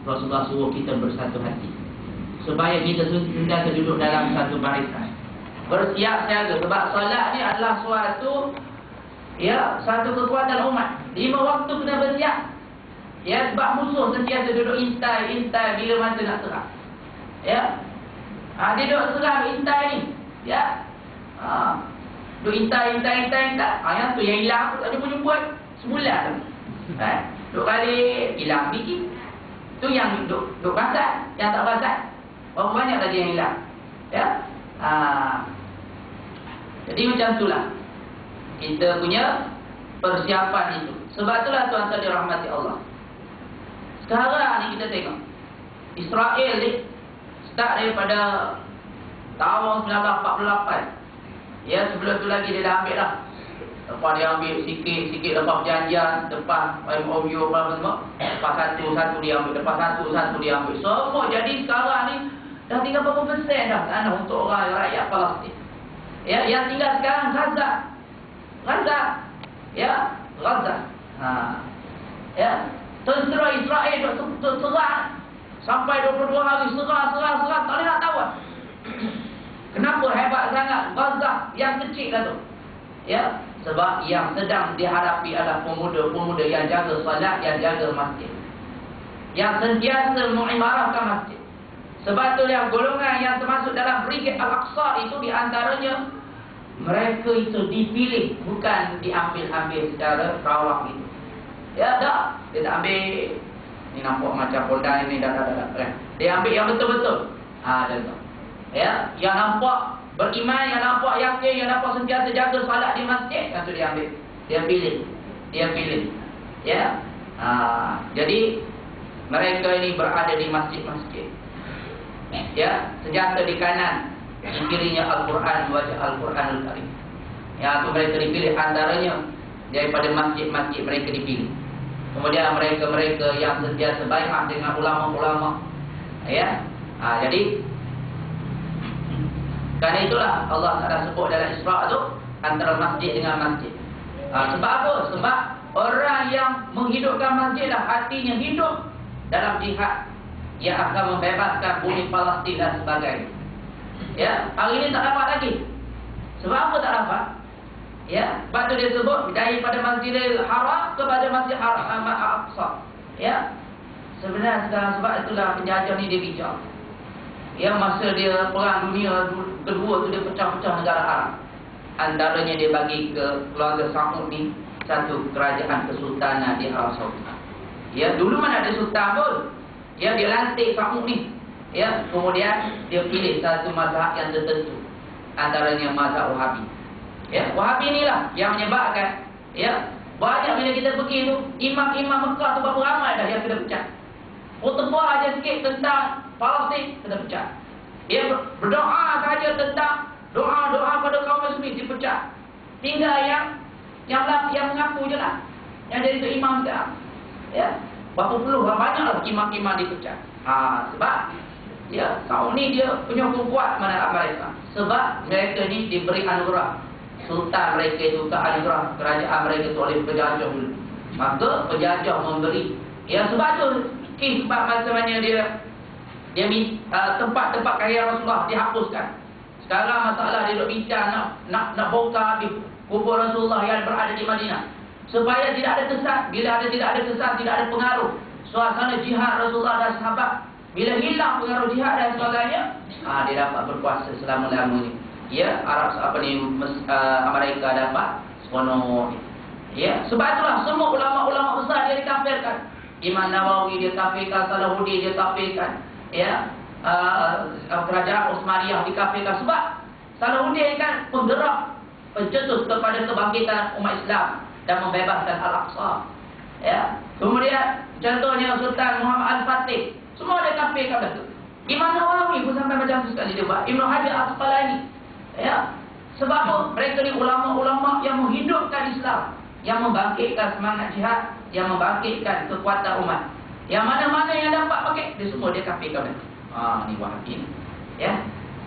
Rasulullah suruh kita bersatu hati supaya kita sentiasa duduk dalam satu barisan, bersiap siaga. Sebab solat ni adalah satu kekuatan umat. 5 waktu kena bersiap. Ya, sebab musuh sentiasa duduk intai bila masa nak serang. Ya. Dia duduk serang intai ni. Ya. Duduk intai. Yang tu yang hilang tu tak jumpa sebulan tu. Duduk balik hilang sikit. Tu yang duduk basat, yang tak basat. Berapa banyak lagi yang hilang. Ya. Jadi macam itulah kita punya persiapan itu. Sebab itulah tuan-tuan dirahmati Allah. Sekarang ni kita tengok Israel ni start daripada tahun 1948. Ya, sebelum tu lagi dia dah ambil dah. Lepas dia ambil sikit-sikit, lepas perjanjian, lepas MOU apa semua, lepas satu dia ambil, lepas satu dia ambil. Semua jadi sekarang ni dah tinggal berapa persen dah sana untuk orang rakyat Palestin. Ya, yang tinggal sekarang Gaza. Ya, Gaza. Ya, tentera Israel serang sampai 22 hari serang, tak boleh nak tawan. Kenapa hebat sangat Gaza yang kecil lah tu? Ya, sebab yang sedang dihadapi adalah pemuda-pemuda yang jaga salat, yang jaga masjid, yang sentiasa mengimarahkan masjid. Sebab tu yang golongan yang termasuk dalam Brigade Al-Aqsa itu diantaranya mereka itu dipilih, bukan diambil-ambil secara rawak itu. Ya, tak. Dia tak ambil ni nampak macam polda ini dah. Dia ambil yang betul-betul. Contoh. Ya, yang nampak beriman, yang nampak yakin, yang nampak sentiasa jaga salat di masjid, yang tu dia ambil. Dia pilih. Ya. Jadi mereka ini berada di masjid-masjid. Ya, senjata di kanan, di kirinya Al-Quran, wajah Al-Quranul Karim. Yang tu mereka dipilih antaranya daripada masjid-masjid mereka dipilih. Kemudian mereka-mereka yang sentiasa bai'ah dengan ulama-ulama. Ya. Jadi kerana itulah Allah Taala sebut dalam Isra' tu antara masjid dengan masjid. Sebab apa? Sebab orang yang menghidupkan masjid lah hatinya hidup dalam jihad yang akan membebaskan bumi Palestin dan sebagainya. Ya, hari ini tak dapat lagi. Sebab apa tak dapat? Ya, sebab tu dia sebut daripada Masjidil Haram kepada Masjid Al-Aqsa. Ya. Sebenarnya sekarang sebab itulah penjajah ni dia bijak. Ya, masa dia perang dunia kedua tu dia pecah-pecah negara Arab. Antaranya dia bagi ke keluarga Saud ni satu kerajaan kesultanan di Arab Saudi. Ya, dulu mana ada sultan pun. Ya, dia lantik Saud ni. Ya, kemudian dia pilih satu mazhab yang tertentu. Antaranya mazhab Wahabi. Ya, Wahabi inilah yang menyebabkan banyak bila kita pergi tu imam-imam Mekah tu berapa ramai dah yang kena pecah. Khutbah aja sikit tentang Palestin kena pecah. Dia berdoa saja tentang doa-doa pada kaum muslimin dipecah. Tinggal yang mengaku je lah, yang jadi tu imam sekarang. Ya, berapa puluh banyaklah imam-imam dipecah. Sebab Saud ni dia punya kuat mana mereka. Sebab mereka ni diberi anugerah. Sultan mereka itu ke anugerah kerajaan mereka itu oleh penjajah dulu. Maka penjajah memberi. Ya, sebab tu sebab macam-macam dia tempat-tempat kaya Rasulullah dihapuskan. Sekarang masalah dia duk bincang nak bongkar habis kubur Rasulullah yang berada di Madinah. Supaya tidak ada kesan. Bila tidak ada kesan, tidak ada pengaruh suasana jihad Rasulullah dan sahabat. Bila hilang pengaruh jihad dan sebagainya, dia dapat berkuasa selama-lamanya. Ya, Amerika dapat sepenuh. Ya, sebab itulah semua ulama-ulama besar dia dikafirkan. Imam Nawawi dia kafirkan, Salahuddin dia kafirkan. Ya, kerajaan Utsmaniyah dikafirkan sebab Salahuddin kan penggerak, pencetus kepada kebangkitan umat Islam dan membebaskan Al-Aqsa. Ya, kemudian contohnya Sultan Muhammad Al-Fatih, semua dia kafirkan betul. Imam Nawawi pun sampai macam tu sekali dia buat. Ibnu Hajar Al-Asqalani. Ya, sebab mereka ni ulama-ulama yang menghidupkan Islam, yang membangkitkan semangat jihad, yang membangkitkan kekuatan umat. Yang mana-mana yang dapat pakai, dia semua dia kafirkan. Ni Wahabi. Ya.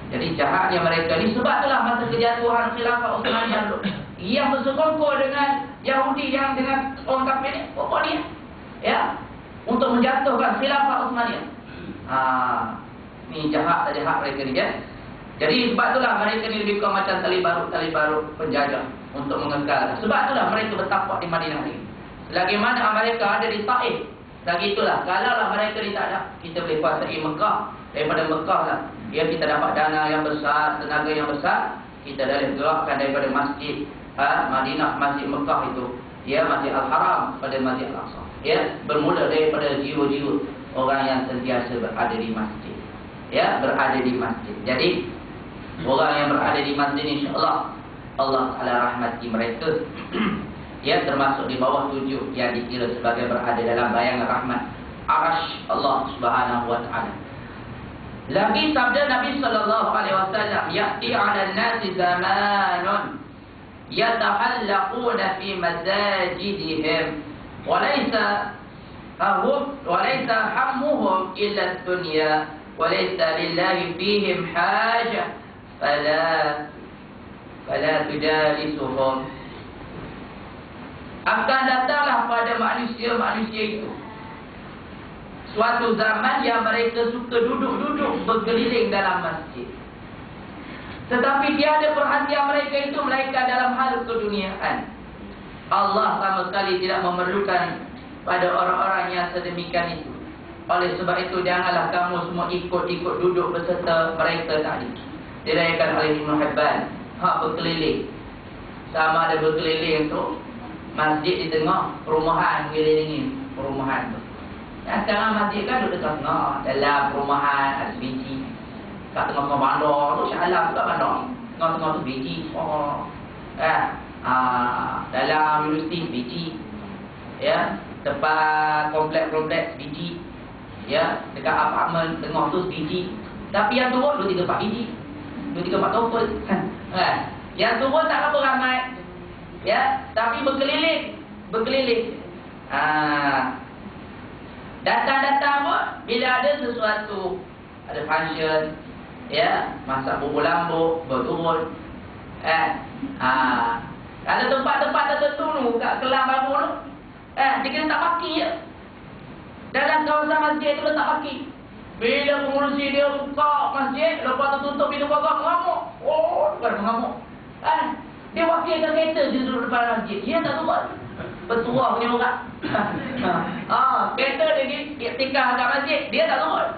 Jadi jahatnya mereka ni. Sebab itulah masa kejatuhan khilafah Utsmaniyah dulu, yang bersekongkol dengan Yahudi yang dengan orang kafir ni, pokok dia. Ya. untuk menjatuhkan khilafah Uthmaniyah. Ni jahat mereka ni ya. Jadi sebab itulah mereka ni lebih kurang macam tali barut penjajah untuk mengekalkan. Sebab itulah mereka bertapak di Madinah ni. Selagi mana mereka ada di Taif, lagi itulah. Kalaulah mereka ni tak ada, kita boleh kuasai Mekah. Daripada Mekah lah, ya, kita dapat dana yang besar, tenaga yang besar, kita boleh gerakkan daripada masjid Madinah, masjid Mekah itu, ya, Masjid Al-Haram pada Masjid Al-Aqsa. Ya, bermula daripada jiwa-jiwa orang yang sentiasa berada di masjid. Ya, berada di masjid. Jadi orang yang berada di masjid, insya-Allah Allah Taala rahmati mereka. Ya, termasuk di bawah 7 yang dikira sebagai berada dalam bayangan rahmat Arasy Allah Subhanahu wa taala. Lagi sabda Nabi sallallahu alaihi wasallam, ya'ti 'alan nasi zamanun yatahallaquna fi masajidihim wa laysa hammuhum illa ad-dunya wa laysa lillahi fihim hajah fala tujalisuhum. Akan datanglah pada manusia-manusia itu suatu zaman yang mereka suka duduk-duduk berkeliling dalam masjid, tetapi tiada perhatian mereka itu melainkan dalam hal keduniaan. Allah sama sekali tidak memerlukan pada orang-orang yang sedemikian itu. Oleh sebab itu, janganlah kamu semua ikut-ikut duduk beserta mereka tadi. Diriwayatkan oleh Ibnu Hibban, berkeliling. Sama ada berkeliling tu masjid di tengah, perumahan mengelilingi perumahan tu. Dan sekarang masjid kan duduk dekat tengah, dalam perumahan ada biji. Kat tengah-tengah bandar tu, Shah Alam tu kat bandar, tengah-tengah tu biji. Dalam universiti biji. Ya, depan kompleks biji. Ya, dekat apartmen tengah tu biji. Tapi yang turun 2-3 biji, 2-3 topel. Yang turun tak apa ramai. Ya, tapi berkeliling. Datang-datang pun bila ada sesuatu, ada function, ya, masak bubur lambuk, berturun. Ada tempat-tempat tertentu tu, kat Kelang Baru tu, dia kena tak paki je. Dalam kawasan masjid tu letak paki. Bila pengurusi dia buka masjid, lepas tu tutup pintu pagar, mengamuk. Bukan mengamuk. Dia wakilkan kereta dia duduk depan masjid. Dia tak turun. Petua punya orang. Kereta dia tikar kat masjid, dia tak turun.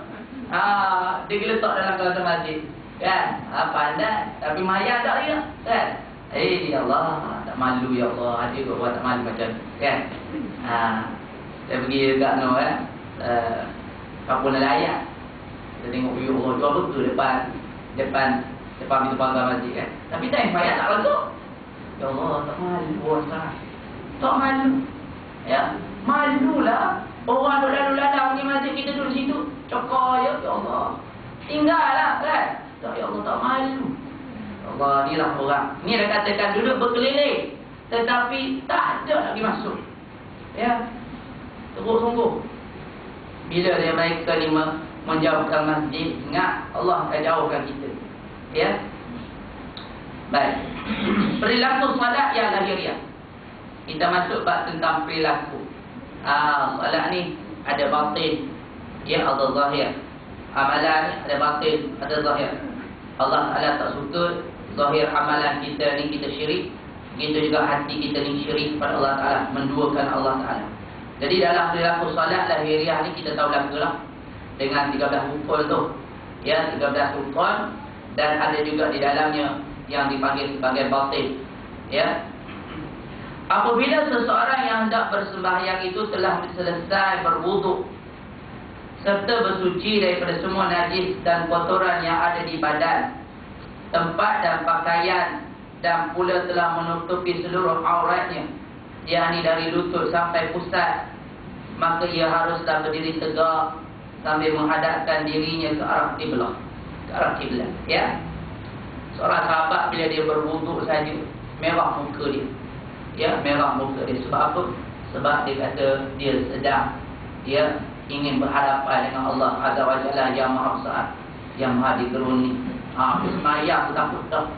Dia letak dalam kawasan masjid. Kan? Pandai. Tapi maya tak dia. Kan? Ya Allah, tak malu ya Allah. Ada kot buat tak malu macam tu. Kan? Saya pergi dekat Kampung Nelayan. Kita tengok view Allah jual betul depan pintu pagar masjid kan. Tapi tak payah tak masuk. Ya Allah, tak malu orang. Tak malu. Ya, malulah. Orang duduk lalu-lalang di masjid, kita duduk situ. Cokor ya Allah. Tinggallah kan. Tak, ya Allah, tak malu. Ya Allah, inilah orang. Ni dah katakan duduk berkeliling, tetapi tak ada lagi masuk. Ya. Sungguh-sungguh. Bila dia mereka ni menjauhkan masjid, ingat Allah akan jauhkan kita. Ya. Baik. Perilaku salat yang lahiriah. Kita masuk bab tentang perilaku. Salat ni ada batin, ya, ada zahir. Amalan ada batin, ada zahir. Allah Taala tak suka zahir amalan kita ni kita syirik. Begitu juga hati kita ni syirik kepada Allah Taala, menduakan Allah Taala. Jadi dalam perilaku salat lahiriah ni kita tahu lah dengan 13 rukun tu. Ya, 13 rukun, dan ada juga di dalamnya yang dipanggil sebagai batin. Ya. Apabila seseorang yang hendak bersembahyang itu telah selesai berwuduk serta bersuci daripada semua najis dan kotoran yang ada di badan, tempat dan pakaian, dan pula telah menutupi seluruh auratnya, yakni dari lutut sampai pusat, maka ia haruslah berdiri tegak sambil menghadapkan dirinya ke arah kiblat. Ya. Seorang sahabat bila dia berwuduk saja, merah muka dia. Ya, merah muka dia. Sebab apa? Sebab dia kata dia sedang ingin berhadapan dengan Allah Azza wa Jalla yang Maha Besar, yang Maha dikeruni. Semayang takut dah.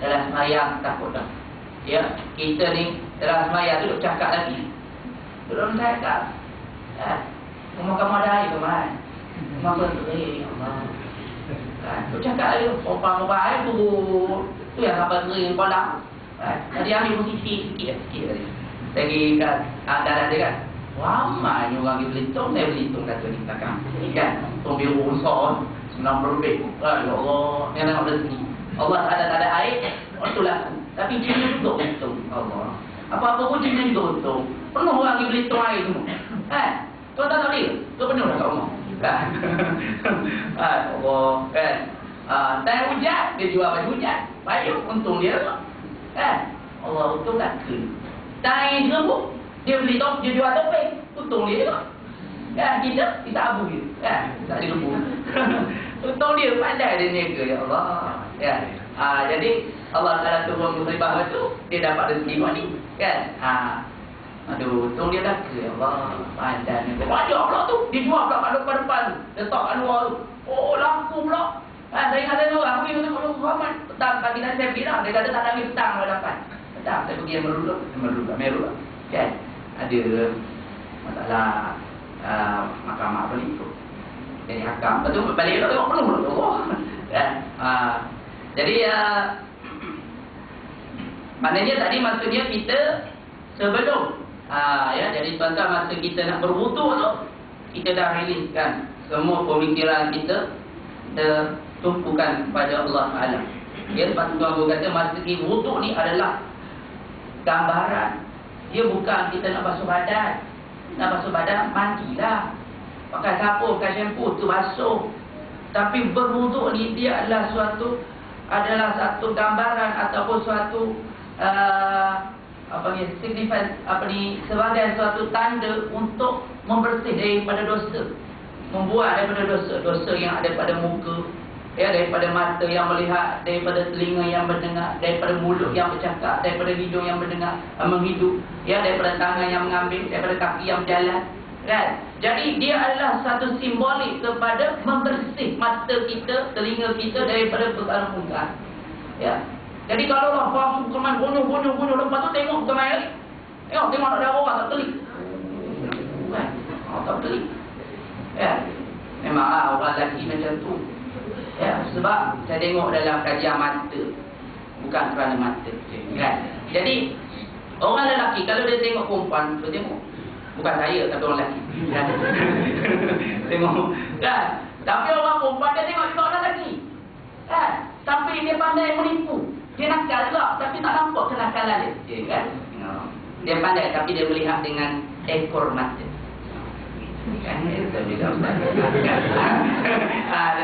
Dalam semayang takut dah. Ya, kita ni dalam semayang duduk cakap lagi. Duduk cakap. Rumah kamu ada air ke mana? Maka tu, Allah. Tu cakap dia, orang air tu yang sampai kering kolam. Tadi ambil pun sikit tadi. Lagi kat dalam dia kan. Ramai orang pergi Belitung, saya Belitung kata ni belakang. Kan, tong biru besar 90 lebih. Ya Allah, yang tengok rezeki. Allah tak ada air, itulah. Tapi Cina juga untung. Allah. Apa-apa pun Cina juga untung. Penuh orang pergi Belitung air semua. Kau tak tahu dia? Kau penuh dah kat rumah. Kan? Allah. Kan? Time hujan, dia jual baju hujan. Baju, untung dia. Kan? Allah untung tak ke. Time serabut, dia beli dia jual topeng. Untung dia juga. Kan? Kita abu dia. Kan? Tak ada lembu. Untung dia, pandai dia niaga. Ya Allah. Kan? Jadi, Allah Ta'ala turun musibah tu, dia dapat rezeki ni. Kan? Aduh, untung dia dah ke. Allah, pandai ni. Banyak pula tu. Dijual pula kat depan-depan. Letak kat luar tu. Oh, laku pula. Saya ingat saya tu, aku pergi untuk Muhammad. Petang, pagi nanti saya pergi lah. Dia kata tak ada ambil petang kalau dapat. Petang, saya pergi yang Meru lah. Kan? Ada masalah mahkamah apa ni tu. Jadi hakam. Lepas tu balik lah tengok penuh tu. Kan? Jadi, maknanya tadi maksudnya kita sebelum jadi tuan-tuan masa kita nak berwuduk tu, kita dah riliskan semua pemikiran kita tertumpukan kepada Allah Ta'ala. Ya, sebab tu tuan kata masa kita wuduk ni adalah gambaran. Dia bukan kita nak basuh badan. Nak basuh badan, mandilah. Pakai sapu, pakai shampoo tu basuh. Tapi berwuduk ni dia adalah satu gambaran ataupun suatu sebagai suatu tanda untuk membersih daripada dosa, membuat daripada dosa yang ada pada muka, daripada mata yang melihat, daripada telinga yang mendengar, daripada mulut yang bercakap, daripada hidung yang menghidup, daripada tangan yang mengambil, daripada kaki yang berjalan. Kan? Jadi dia adalah satu simbolik kepada membersih mata kita, telinga kita daripada perkara mungkar. Ya. Jadi kalau Allah faham keman bunuh lepas tu tengok bukan main lagi. Tengok ada orang tak telik. Kan? Tak telik. Ya. Memang orang lelaki macam tu. Ya, sebab saya tengok dalam kajian mata, bukan kerana mata. Kan? Jadi orang lelaki kalau dia tengok perempuan, dia tengok. Bukan saya tapi orang lelaki. Kan? Tengok. Kan? Tapi orang perempuan dia tengok juga orang lelaki. Kan? Sampai dia pandai menipu. Dia nakal juga, tapi tak nampak kenakalan dia. Kan? Dia pandai, tapi dia melihat dengan ekor mata. Kan? Itu juga Ustaz. Dia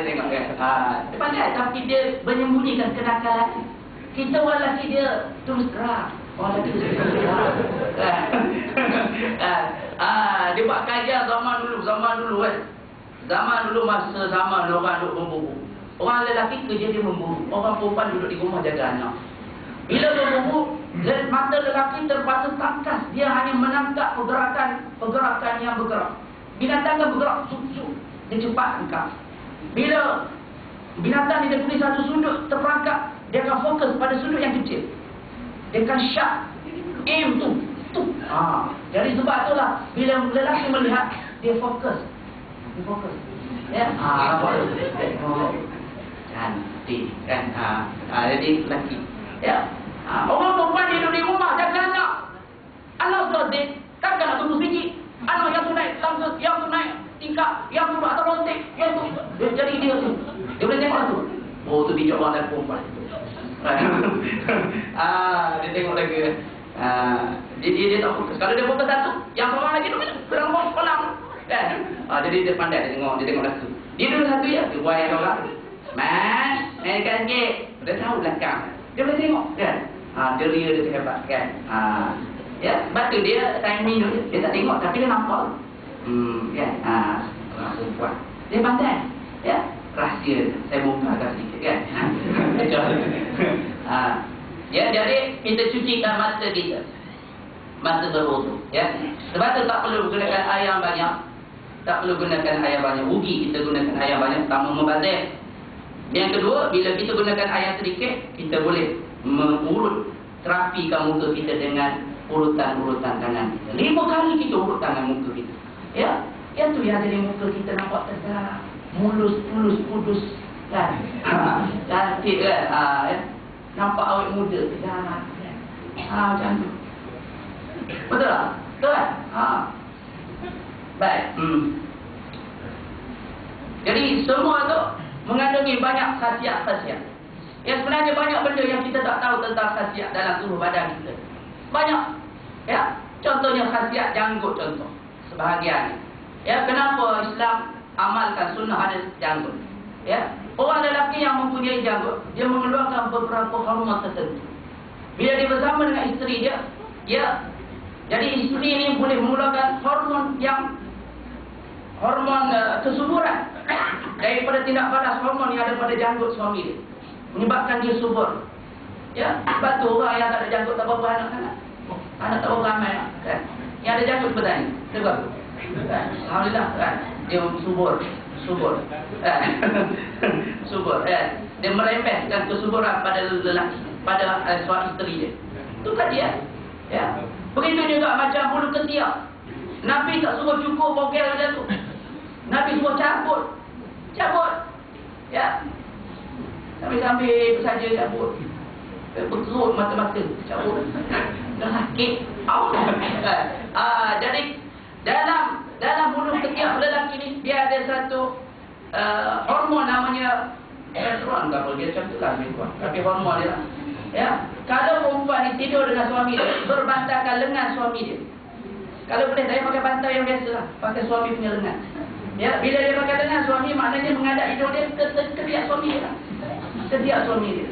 tengok kan? Dia pandai, tapi dia menyembunyikan kenakalan. Kita orang lelaki dia terus terang. Orang lelaki terus terang. Dia buat kajian zaman dulu kan. Zaman dulu masa zaman orang duduk memburu. Orang lelaki kerja dia memburu. Orang perempuan duduk di rumah jaga anak. Bila memburu, mata lelaki terpaksa tangkas. Dia hanya menangkap pergerakan yang bergerak. Binatang yang bergerak, dia cepat tangkap. Bila binatang dia pergi satu sudut terperangkap, dia akan fokus pada sudut yang kecil. Dia akan sharp, aim tu. Jadi sebab itulah bila lelaki melihat, dia fokus. Ya, cantik kan. Jadi lelaki. Ya. Orang perempuan dia duduk di rumah jaga anak. Anak sudah takkan nak tunggu sikit. Anak yang tu naik langkah, yang tu naik tingkap, yang tu atas lontek, yang tu. Jadi dia tu. Dia boleh tengok tu. Oh, tu bijak orang dan perempuan. Dia tengok lagi. Dia tak fokus. Kalau dia fokus satu, yang orang lagi tu dalam kolam. Kan? Jadi dia pandai dia tengok satu. Dia dulu satu ya, dia buat yang orang. Man, naikkan sikit. Dia tahu belakang. Dia boleh tengok kan? Dia ria dia hebat kan? Ya, sebab tu dia timing dia tak tengok tapi dia nampak. Kan? Orang perempuan. Dia pandai. Ya, rahsia saya bongkarkan sedikit kan. Ya, jadi kita cucikan mata kita. Mata berwuduk, ya. Sebab tu tak perlu gunakan air yang banyak. Tak perlu gunakan air banyak. Rugi kita gunakan air banyak, pertama membazir. Yang kedua, bila kita gunakan air yang sedikit, kita boleh mengurut terapikan muka kita dengan urutan-urutan tangan kita. 5 kali kita urut tangan muka kita. Ya. Yang tu yang jadi muka kita nampak tegak, mulus, kudus kan. Cantik kan. Nampak awet muda tegak. Macam tu. Betul tak? Betul kan? Baik. Jadi semua tu mengandungi banyak khasiat-khasiat. Ya, sebenarnya banyak benda yang kita tak tahu tentang khasiat dalam tubuh badan kita. Banyak. Ya, contohnya khasiat janggut contoh. Sebahagian. Ya, kenapa Islam amalkan sunnah ada janggut? Ya, orang lelaki yang mempunyai janggut, dia mengeluarkan beberapa hormon tertentu. Bila dia bersama dengan isteri dia, jadi isteri ini boleh mengeluarkan hormon kesuburan daripada tindak balas hormon yang ada pada janggut suami dia, menyebabkan dia subur. Ya, sebab tu orang yang tak ada janggut tak berapa anak tak berapa ramai kan. Yang ada janggut bertanya, sebab kan? Alhamdulillah kan, dia subur kan? Subur kan? Dia merembeskan kesuburan pada lelaki, pada suami isteri dia. Itu kan dia. Ya. Begitu juga macam bulu ketiak. Nabi tak suruh cukur bogel macam tu. Nabi suruh cabut. Ya. Sambil saja cabut. Berkerut mata-mata. Cabut. Dah sakit. Jadi dalam bulu ketiak lelaki ni, dia ada satu hormon namanya testosteron. Tak apa, dia macam tu lah lebih kurang. Tapi hormon dia lah. Ya. Kalau perempuan ni tidur dengan suami dia, berbantakan lengan suami dia. Kalau boleh, saya pakai bantal yang biasa lah. Pakai suami punya lengan. Ya, bila dia pakai lengan suami, maknanya mengadap hidung dia ke ketiak suami dia. Ketiak suami dia.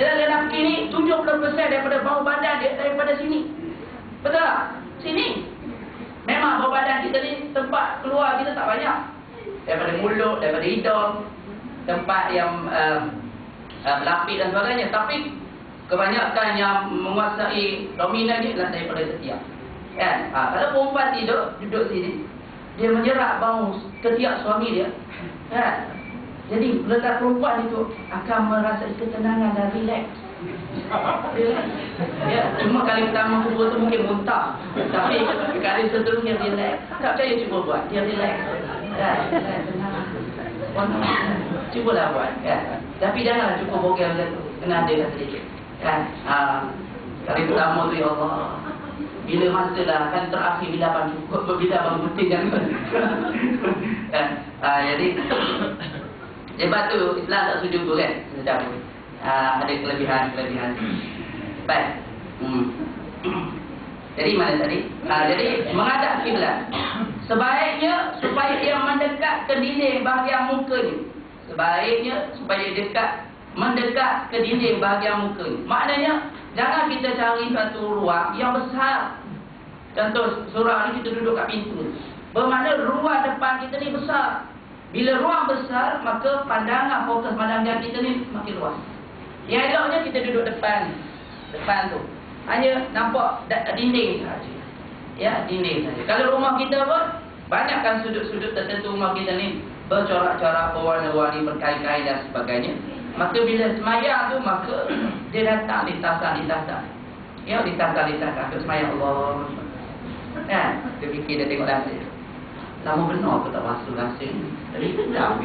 Dan lelaki ni 70% daripada bau badan dia daripada sini. Betul tak? Sini. Memang bau badan kita ni tempat keluar kita tak banyak. Daripada mulut, daripada hidung, tempat yang berlapis dan sebagainya. Tapi kebanyakan yang menguasai dominan dia adalah daripada ketiak. Kan? Kalau perempuan duduk sini, dia menyerap bau ketiak suami dia. Kan? Jadi lelaki perempuan itu akan merasa ketenangan dan relax. Ya, cuma kali pertama kubur tu mungkin muntah, tapi kali seterusnya relax. Tak percaya cuba buat, dia relax. Kan? Tenang. Cubalah buat. Kan? Tapi janganlah cukup bogel macam tu. Kena ada sedikit. Kan? Kali pertama tu, ya Allah, bila masalah kan terakhir bila abang cukup, bila abang putih jangan. Jadi sebab tu Islam tak setuju tu kan. Sedap. Ada kelebihan. Baik. Jadi mana tadi? Jadi menghadap kiblat. Sebaiknya supaya dia mendekat ke dinding bahagian mukanya. Sebaiknya supaya mendekat ke dinding bahagian mukanya. Maknanya jangan kita cari satu ruang yang besar. Contoh surau ni kita duduk kat pintu. Bermakna ruang depan kita ni besar. Bila ruang besar, maka pandangan, fokus pandangan kita ni makin luas. Yang eloknya kita duduk depan tu. Hanya nampak dinding saja. Ya, dinding saja. Kalau rumah kita pun, banyakkan sudut-sudut tertentu rumah kita ni bercorak-corak, berwarna-warni, berkain-kain dan sebagainya. Maka bila semayang tu, maka dia datang lintasan. Ya, lintasan. Untuk semayang Allah. Kan? Dia fikir, dia tengok rasa. Lama benar aku tak basuh rasa ni. Tapi sedap.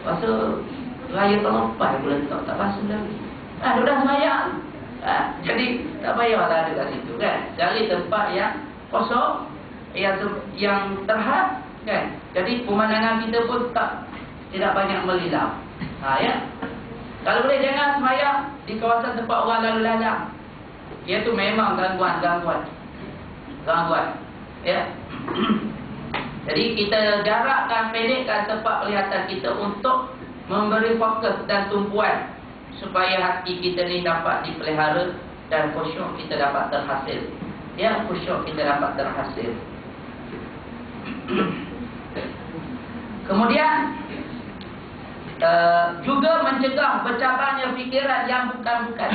Rasa raya tahun lepas pula tak basuh lagi. Dia dah semayang. Jadi tak payahlah ada kat situ kan. Cari tempat yang kosong, yang terhad kan. Jadi pemandangan kita pun tidak banyak melilap. Ya. Kalau boleh jangan semayang di kawasan tempat orang lalu lalang. Iaitu memang gangguan. Ya. Jadi kita jarakkan, pendekkan tempat pelihatan kita untuk memberi fokus dan tumpuan supaya hati kita ni dapat dipelihara dan khusyuk kita dapat terhasil. Ya, khusyuk kita dapat terhasil. Kemudian juga mencegah bercabarnya fikiran yang bukan-bukan.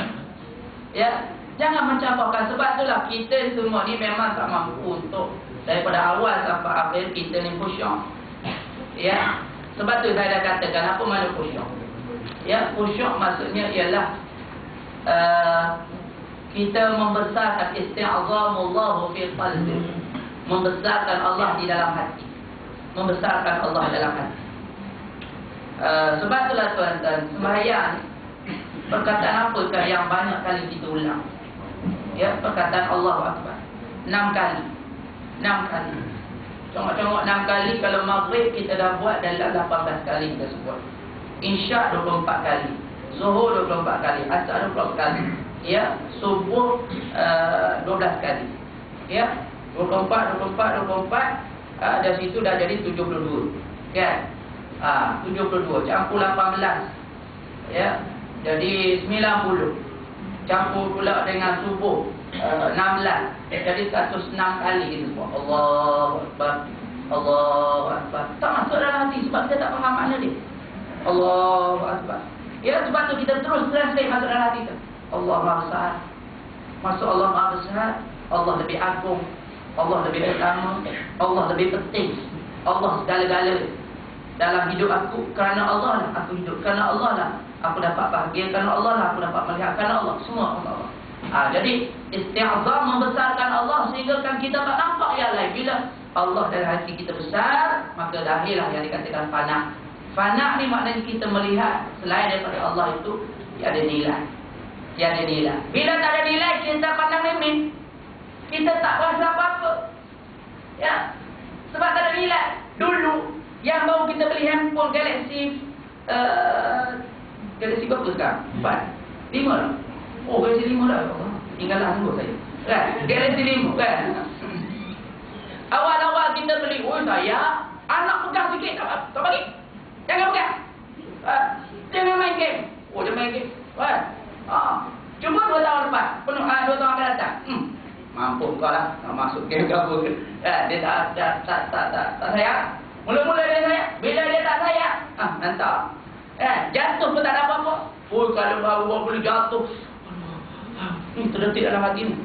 Ya, jangan mencabarkan. Sebab itulah kita semua ni memang tak mampu untuk daripada awal sampai akhir kita ni khusyuk. Ya, sebab tu saya dah katakan apa makna khusyuk. Ya, khusyuk maksudnya ialah kita membesarkan isti'azamullahu fi qalbi, membesarkan Allah di dalam hati. membesarkan Allah dalam hati. Sebab itulah tuan-tuan, sembahyang perkataan apakah yang banyak kali kita ulang? Ya, perkataan Allahu Akbar 6 kali. 6 kali. Congok-congok 6 kali. Kalau maghrib kita dah buat dalam 18 kali kita sebut. Isyak 24 kali. Zuhur 24 kali. Asar 24 kali. Ya, subuh 12 kali. Ya, 24. Dari situ dah jadi 72. Kan? 72 campur 18. Ya. Jadi 90. Campur pula dengan subuh 16. Jadi 106 kali kita sebut Allahu Akbar. Allahu Akbar. Tak masuk dalam hati sebab kita tak faham makna dia. Allahu Akbar. Ya, sebab tu kita terus translate masuk dalam hati kita. Allah Maha Besar. Masuk Allah Maha Besar. Allah lebih agung. Allah lebih pertama. Allah lebih penting. Allah segala-galanya dalam hidup aku. Kerana Allah lah aku hidup. Kerana Allah lah aku dapat bahagia. Kerana Allah lah aku dapat melihat. Kerana Allah. Semua Allah. Jadi isti'azam membesarkan Allah sehingga kan kita tak nampak yang lain. Bila Allah dalam hati kita besar, maka lahirlah yang dikatakan fana. Fana ni maknanya kita melihat selain daripada Allah itu tiada nilai. Tiada nilai. Bila tak ada nilai, kita pandang remeh. Kita tak rasa apa-apa. Ya. Sebab tak ada nilai. Dulu yang baru kita beli handphone Galaxy Galaxy berapa sekarang? 4 5 lah. Oh, Galaxy 5 dah. Tinggallah tunggu saya. Kan? Galaxy 5 kan? Awal-awal kita beli, oh saya anak pegang sikit tak bagi. Jangan pegang. Jangan main game. Oh, dia main game. Kan? Cuma 2 tahun lepas, 2 tahun akan datang. Mampu kau lah nak masuk game ke. Dia tak sayang. Mula-mula dia sayang. Bila dia tak sayang, hantar. Jatuh pun tak ada apa-apa. Oh, kalau baru boleh jatuh. Ni terdetik dalam hati ni.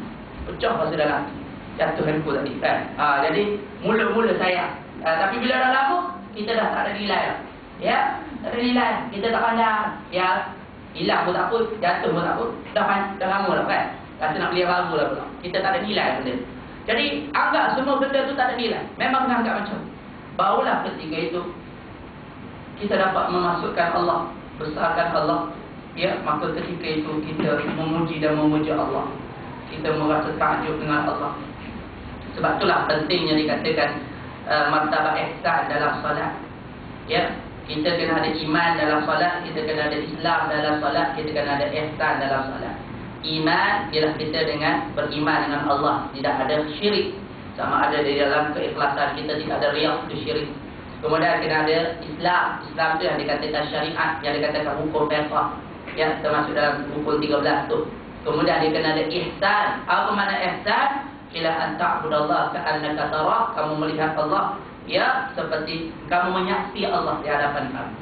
Pecah rasa dalam hati. Jatuh handphone tadi. Jadi mula-mula sayang. Tapi bila dah lama, kita dah tak ada nilai lah. Ya, tak ada nilai. Kita tak pandang. Ya, hilang pun tak apa, jatuh pun tak apa. Dah lama lah kan. Rasa nak beli yang baru lah pula. Kita tak ada nilai benda. Jadi anggap semua benda tu tak ada nilai. Memang kena anggap macam tu. Barulah ketika itu kita dapat memasukkan Allah, besarkan Allah. Ya, maka ketika itu kita memuji dan memuja Allah. Kita merasa takjub dengan Allah. Sebab itulah pentingnya dikatakan martabat ihsan dalam solat. Ya, kita kena ada iman dalam solat, kita kena ada Islam dalam solat, kita kena ada ihsan dalam solat. Iman ialah kita dengan beriman dengan Allah, tidak ada syirik. Sama ada di dalam keikhlasan kita tidak ada riak, itu syirik. Kemudian kena ada Islam. Islam tu yang dikatakan syariat, yang dikatakan hukum fiqh. Ya, termasuk dalam hukum 13 tu. Kemudian dia kena ada ihsan. Apa makna ihsan? Ila an ta'budallaha ka'annaka tarah. Kamu melihat Allah, ya, seperti kamu menyaksikan Allah di hadapan kamu.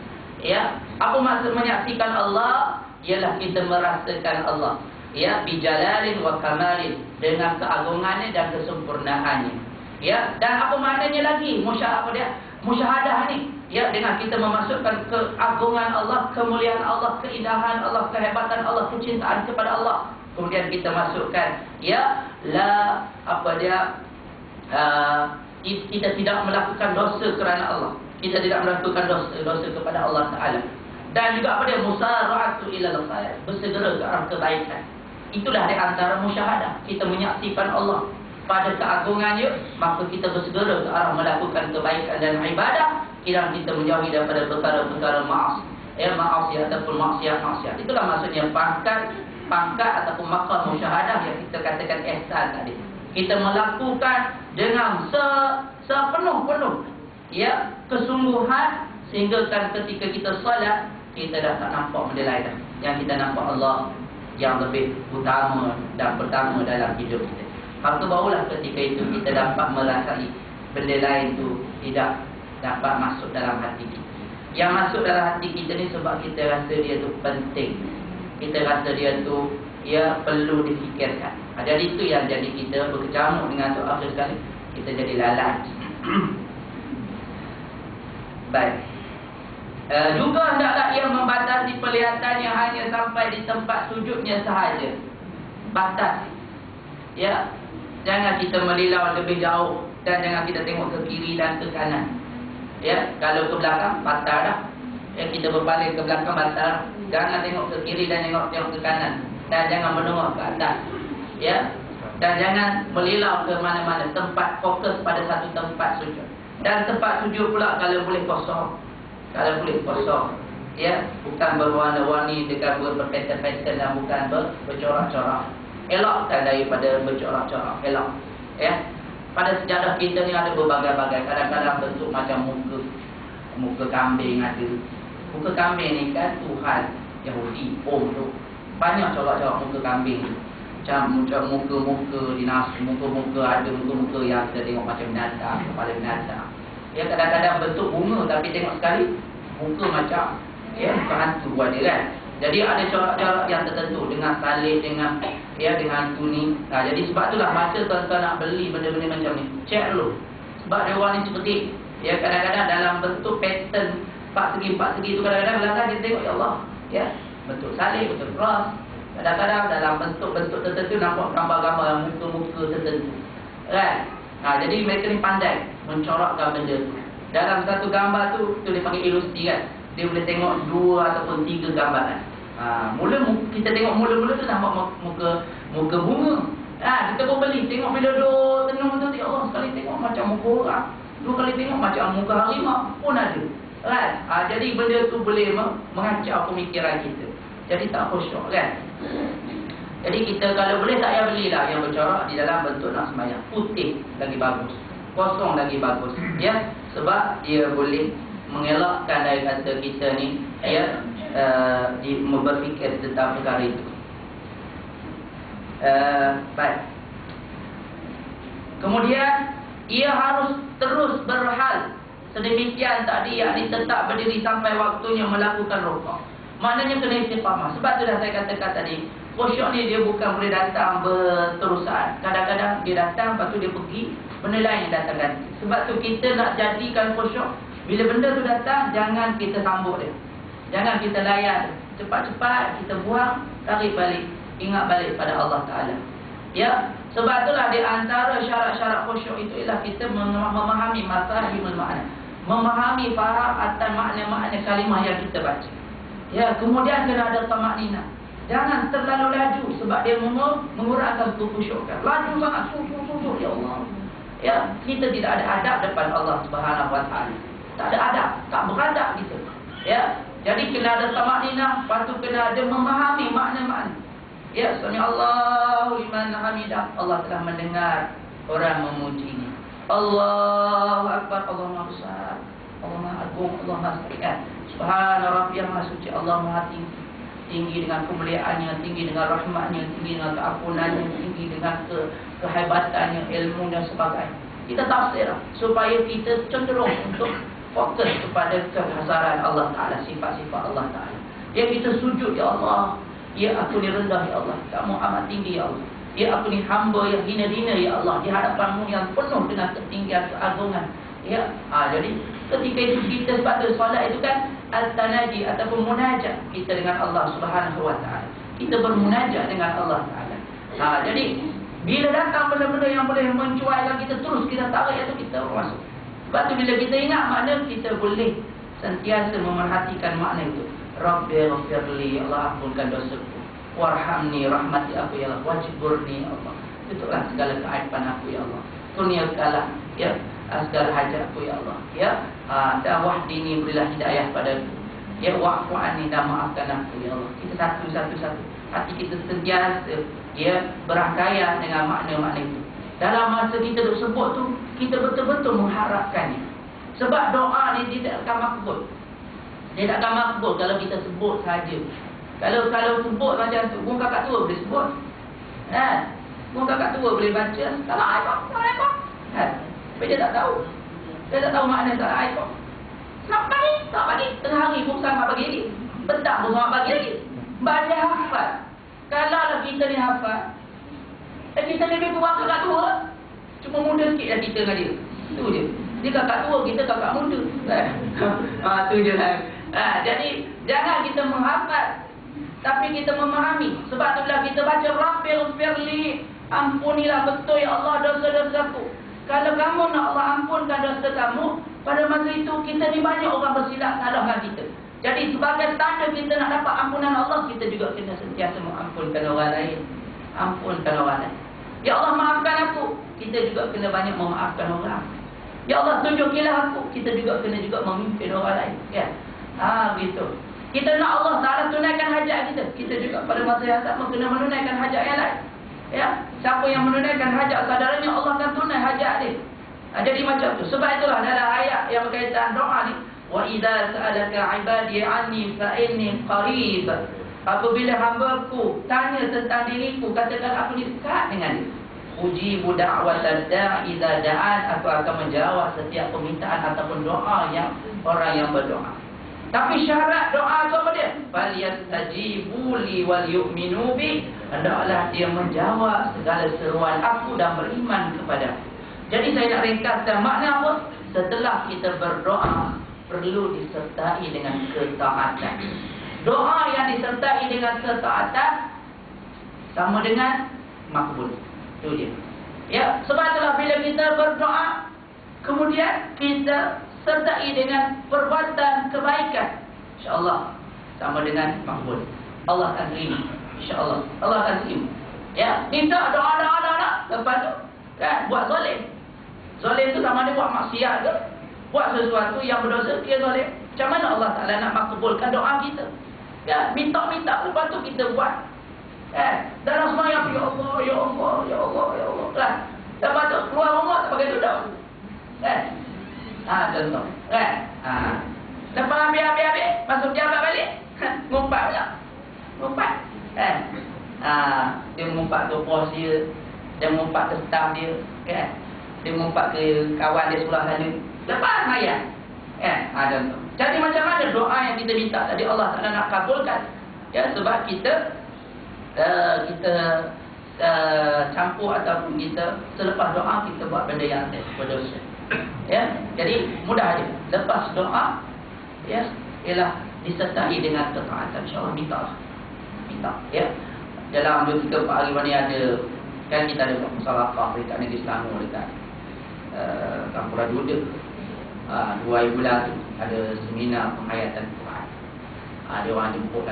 Ya, apa maksud menyaksikan Allah? Ialah kita merasakan Allah. Ya, bijalalin wa kamalin, dengan keagungannya dan kesempurnaannya. Ya, dan apa maknanya lagi musyahadah ni? Ya, dengan kita memasukkan keagungan Allah, kemuliaan Allah, keindahan Allah, kehebatan Allah, kecintaan kepada Allah. Kemudian kita masukkan, ya, kita tidak melakukan dosa kerana Allah. Kita tidak melakukan dosa kepada Allah Taala. Dan juga apa dia? Musara'atu ilal khair, bersegera ke arah kebaikan. Itulah di antara musyahadah. Kita menyaksikan Allah pada keagungannya, maka kita bersegera ke arah melakukan kebaikan dan ibadah. Kiranya kita menjauhi daripada perkara-perkara maksiat ataupun maksiat. Itulah maksudnya pangkat ataupun maqam musyahadah yang kita katakan ihsan tadi. Kita melakukan dengan sepenuh-penuh, ya, kesungguhan, sehingga kan ketika kita solat, kita dah tak nampak benda lain dah. Yang kita nampak Allah yang lebih utama dan pertama dalam hidup kita. Maka barulah ketika itu kita dapat merasai benda lain tu tidak dapat masuk dalam hati kita. Yang masuk dalam hati kita ni sebab kita rasa dia tu penting. Kita rasa dia tu, ya, perlu difikirkan. Jadi itu yang jadi kita berkecamuk dengan tu akhir sekali. Kita jadi lalat. Baik. Juga hendaklah ia membatasi penglihatannya hanya sampai di tempat sujudnya sahaja. Batasi. Ya. Jangan kita melilau lebih jauh dan jangan kita tengok ke kiri dan ke kanan. Ya, kalau ke belakang batal dah. Ya, kita berbalik ke belakang batal. Jangan tengok ke kiri dan tengok ke kanan. Dan jangan menengok ke atas. Ya. Dan jangan melilau ke mana-mana. Tempat fokus pada satu tempat sujud. Dan tempat sujud pula kalau boleh kosong. Kalau boleh kosong. Ya, bukan berwarna-warni dengan berpatern-patern dan bukan bercorak-corak. Elakkan daripada bercorak-corak. Elak. Ya. Pada sejarah kita ni ada berbagai-bagai. Kadang-kadang bentuk macam muka kambing ada. Muka kambing ni kan Tuhan Yahudi, tu. Banyak corak-corak muka kambing. Macam muka-muka dinasti, muka-muka ada muka-muka yang kita tengok macam binatang, kepala binatang. Ya, kadang-kadang bentuk bunga tapi tengok sekali muka macam muka hantu ada kan. Jadi ada corak-corak yang tertentu dengan salib, dengan hantu ni. Jadi sebab itulah masa tuan-tuan nak beli benda-benda macam ni, cek dulu. Sebab dia orang ni seperti kadang-kadang dalam bentuk pattern 4 segi tu kadang-kadang belakang kita tengok ya Allah, ya, bentuk salib, bentuk cross. Kadang-kadang dalam bentuk-bentuk tertentu nampak gambar-gambar muka-muka tertentu. Kan? Jadi mereka ni pandai mencorakkan benda tu. Dalam satu gambar tu dia panggil ilustrasi kan. Dia boleh tengok 2 ataupun 3 gambaran. Kita tengok mula-mula tu nampak muka bunga. Kita pun beli, tengok bila dua tenung tu, ya Allah, sekali tengok macam muka orang, 2 kali tengok macam muka harimau pun ada. Kan? Jadi benda tu boleh mengacau pemikiran kita. Jadi tak khusyuk kan. Jadi kita kalau boleh tak payah belilah yang bercorak di dalam bentuk nak sembahyang. Putih lagi bagus, kosong lagi bagus. Ya, sebab dia boleh mengelakkan dari kata kita ni berfikir tentang perkara itu. Baik. Kemudian ia harus terus berhal sedemikian tadi, yakni tetap berdiri sampai waktunya melakukan rukuk. Maknanya kena istiqamah. Sebab tu dah saya katakan tadi, khusyuk ni dia bukan boleh datang berterusan. Kadang-kadang dia datang, lepas tu dia pergi, benda lain yang datang ganti. Sebab tu kita nak jadikan khusyuk, bila benda tu datang, jangan kita sambut dia. Jangan kita layan. Cepat-cepat kita buang, tarik balik, ingat balik pada Allah Ta'ala. Ya, sebab itulah di antara syarat-syarat khusyuk itu ialah kita memahami mafahimul makna. Memahami, faham atas makna-makna kalimah yang kita baca. Ya, kemudian kena ada tamakninah. Jangan terlalu laju sebab dia mengurangkan kekhusyukan. Laju sangat, susu, ya Allah. Ya, kita tidak ada adab depan Allah Subhanahu Wa Taala. Tak ada adab, tak beradab kita. Ya, jadi kena ada tamakninah, lepas tu kena ada memahami makna-makna. Ya, sami Allahu liman hamidah. Allah telah mendengar orang memujinya. Allahu akbar, Allah Maha Besar, Allah Maha Agung, Allah Maha Sekalian. Subhana Rabbiyal Maha Suci, Allah Maha Tinggi. Tinggi dengan kemuliaannya, tinggi dengan rahmatnya, tinggi dengan keampunannya, tinggi dengan kehebatannya, ilmu dan sebagainya. Kita tafsir supaya kita cenderung untuk fokus kepada kehazaran Allah Ta'ala, sifat-sifat Allah Ta'ala. Yang kita sujud, ya Allah, ya aku ni rendah, ya Allah, kamu amat tinggi, ya Allah. Ya aku ni hamba yang hina-hina, ya Allah, di hadapanmu yang penuh dengan ketinggian, keagungan. Ya, jadi ketika itu kita sepatutnya solat itu kan al-tanaji ataupun munajat kita dengan Allah Subhanahu Wa Taala. Kita bermunajat dengan Allah Taala. Jadi bila datang benda-benda yang boleh mencuaikan kita, terus kita tarik itu kita masuk. Sebab tu bila kita ingat makna, kita boleh sentiasa memerhatikan makna itu. Rabbighfirli, Allah ampunkan dosaku. Warhamni, rahmati aku ya Allah. Wajburni ya Allah. Itulah segala keaiban aku ya Allah. Kurniakanlah ya segala hajatku ya Allah. Ya, dan wahdini, berilah hidayah padaku. Ya, wa'fu anni, dan maafkan aku ya Allah. Kita satu-satu. Hati kita sentiasa ya berangkaian dengan makna-makna itu. Dalam masa kita duk sebut tu, kita betul-betul mengharapkannya. Sebab doa ni tidak akan makbul. Dia tak akan makbul kalau kita sebut saja. Kalau sebut macam tu, pun kakak tua boleh sebut. Pun kakak tua boleh baca Assalamualaikum. Tapi dia tak tahu. Dia tak tahu makna Assalamualaikum. Tak pagi. Tengah hari pun sama pagi lagi. Petang pun sama pagi lagi. Baca hafal. Kalau lah kita ni hafal, kita lebih tua kakak tua. Cuma muda sikit lah kita dengan dia. Itu je. Dia kakak tua, kita kakak muda. Itu je lah. Jadi jangan kita menghafal, tapi kita memahami. Sebab tu bila kita baca Rabbighfirli, ampunilah betul ya Allah dosa-dosaku. Kalau kamu nak Allah ampunkan dosa kamu, pada masa itu kita ni banyak orang bersilap salah dengan kita. Jadi sebagai tanda kita nak dapat ampunan Allah, kita juga kena sentiasa mengampunkan orang lain. Ampunkan orang lain. Ya Allah maafkan aku, kita juga kena banyak memaafkan orang. Ya Allah tunjukilah aku, kita juga kena memimpin orang lain. Ya. Begitu. Kita nak Allah Ta'ala tunaikan hajat kita, kita juga pada masa yang sama kena menunaikan hajat yang lain. Ya. Siapa yang menunaikan hajat saudaranya, Allah akan tunai hajat dia. Jadi macam tu. Sebab itulah dalam ayat yang berkaitan doa ni, wa idza sa'alaka 'ibadi 'anni fa inni qarib. Apabila hamba-Ku tanya tentang diriku, katakan aku ni dekat dengan dia. Ujibu da'watad da'i idza da'an, aku akan menjawab setiap permintaan ataupun doa yang orang yang berdoa. Tapi syarat doa tu apa dia? Falyastajibu li wal yu'minu bi. Hendaklah dia menjawab segala seruan aku dan beriman kepada. Jadi saya nak ringkaskan makna apa? Setelah kita berdoa, perlu disertai dengan ketaatan. Doa yang disertai dengan ketaatan sama dengan makbul. Itu dia. Ya, sebab itulah bila kita berdoa, kemudian kita sertai dengan perbuatan kebaikan, insya-Allah sama dengan makbul. Allah akan terima, insya-Allah. Allah akan terima. Ya, minta doa, lepas tu kan buat zalim. Zalim tu sama ada buat maksiat ke, buat sesuatu yang berdosa, dia zalim. Macam mana Allah Taala nak makbulkan doa kita? Ya, minta, lepas tu kita buat. Dalam sembahyang, ya Allah, ya Allah, ya Allah, ya Allah. Kan? Lepas tu keluar rumah tak pakai tudung. Contoh. Lepas habis, masuk jabat balik, ngumpat pula. Ngumpat. Dia ngumpat ke bos dia ngumpat ke staff dia, kan? Dia ngumpat ke kawan dia sebelah sana. Lepas sembahyang. Contoh. Jadi macam mana doa yang kita minta tadi Allah Taala nak kabulkan? Ya, sebab kita campur ataupun kita selepas doa kita buat benda yang berdosa. Ya, jadi mudah aja. Lepas doa, ya, ialah disertai dengan ketaatan. Insya-Allah minta. Ya. Dalam 2-3 hari ni ada kan kita ada musalafah dekat Negeri Selangor dekat Kampung Rajuda. 2 hari bulan tu ada seminar penghayatan Quran. Ada orang jemput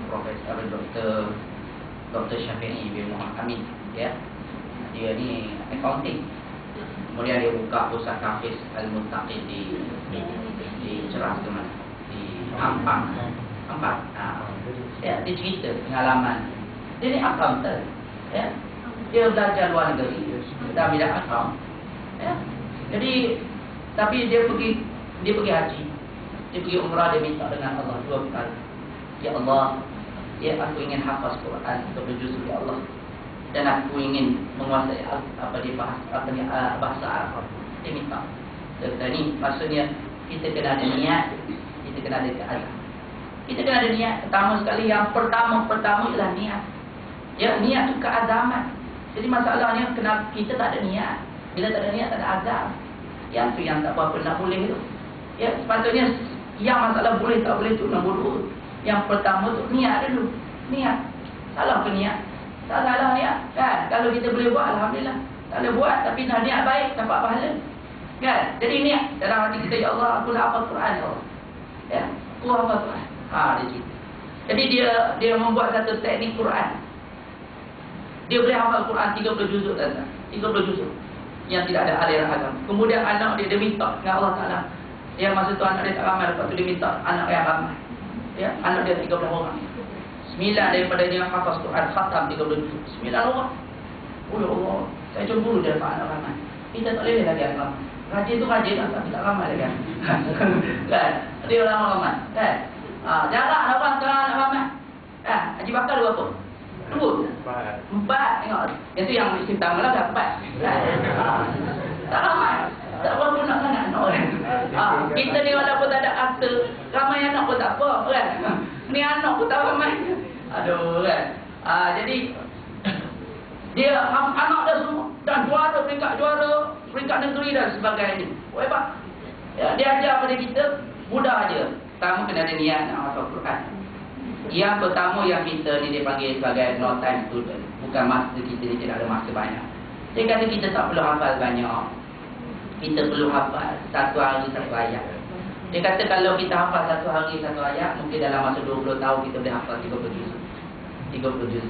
Profesor Dr. Syafi'i bin Muhammad Amin, ya. Dia ni accounting. Kemudian dia buka pusat Hafiz Al-Muttaqin di Ceras ke mana? Di Ampang. Ya, dia cerita pengalaman. Dia ni accountant, ya. Dia belajar luar negeri, dah bidang account. Ya. Jadi tapi dia pergi haji. Dia pergi umrah, dia minta dengan Allah 2 kali. Ya Allah, ya aku ingin hafaz Quran untuk berjuzuk, ya Allah. Dan aku ingin menguasai bahasa Arab. Dia minta. Dan ni maksudnya kita kena ada niat, kita kena ada keadaan. Kita kena ada niat. Pertama sekali, yang pertama ialah niat. Ya, niat tu keazaman. Jadi masalahnya kenapa kita tak ada niat? Bila tak ada niat, tak ada azam. Yang tu yang tak berapa nak boleh tu. Ya, sepatutnya yang masalah boleh tak boleh tu nombor 2. Yang pertama tu niat dulu. Niat. Salah ke niat? Tak salah niat. Kan? Kalau kita boleh buat, alhamdulillah. Tak boleh buat tapi nak niat baik, dapat pahala. Kan? Jadi niat dalam hati kita, ya Allah, aku nak hafal Quran, ya Allah. Ya, aku hafal Quran. Dia cerita. Jadi dia membuat satu teknik Quran. Dia boleh hafal Quran 30 juzuk dan 30 juzuk yang tidak ada aliran agama. Kemudian anak dia minta dengan Allah Taala. Yang masa tu anak dia tak ramai, lepas tu dia minta anak yang ramai. Ya, anak dia 30 orang. 9 daripada dia hafaz Quran khatam 30 juzuk. 9 orang. Oh ya Allah, saya cemburu dia dapat anak ramai. Kita tak boleh lagi anak ramai. Rajin tu rajin lah, tapi tak ramai lagi. Kan? Dia orang ramai. Kan? Jarang orang sekarang anak ramai. Haji Bakar 2 apa? 2. 4. Tengok. Itu yang musim pertama lah dah 4. Tak ramai. Tak berapa nak sangat anak orang. Kita ni walaupun tak ada akta, ramai anak pun tak apa kan. Ni anak pun tak ramai. Aduh kan. Jadi dia anak dia semua dan peringkat negeri dan sebagainya. Hebat. Ya, dia ajar pada kita mudah aja. Pertama kena ada niat nak hafal Quran. Yang pertama yang kita ni dipanggil sebagai no time student. Bukan masa kita ni tidak ada masa banyak. Dia kata kita tak perlu hafal banyak. kita perlu hafal satu hari satu ayat. Dia kata kalau kita hafal satu hari satu ayat, mungkin dalam masa 20 tahun kita boleh hafal 30 juz. 30 juz.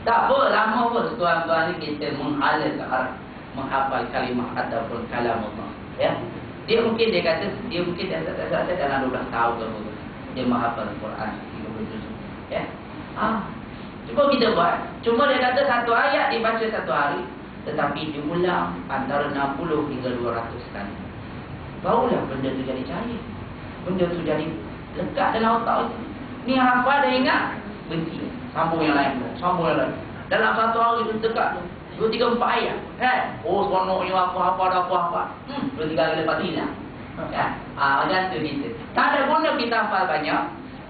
Tak apa, lama pun tuan-tuan ni kita menghala ke arah menghafal kalimah ataupun kalam Allah. Ya. Dia mungkin kata dalam 12 tahun ke apa, dia menghafal Al-Quran 30 juz. Ya. Cuba kita buat. Cuma dia kata satu ayat dibaca satu hari, tetapi diulang antara 60 hingga 200 kali. Barulah benda tu jadi cair. Benda tu jadi lekat dalam otak itu. Ni hafal dah ingat, berhenti. Sambung yang lain. Sambung yang lain. Dalam satu hari tu dekat tu 2, 3, 4 ayat. Oh, seronok ni aku hafal dah, aku hafal. 2, 3 hari lepas tu hilang. Macam tu kita. Tak ada guna kita hafal banyak.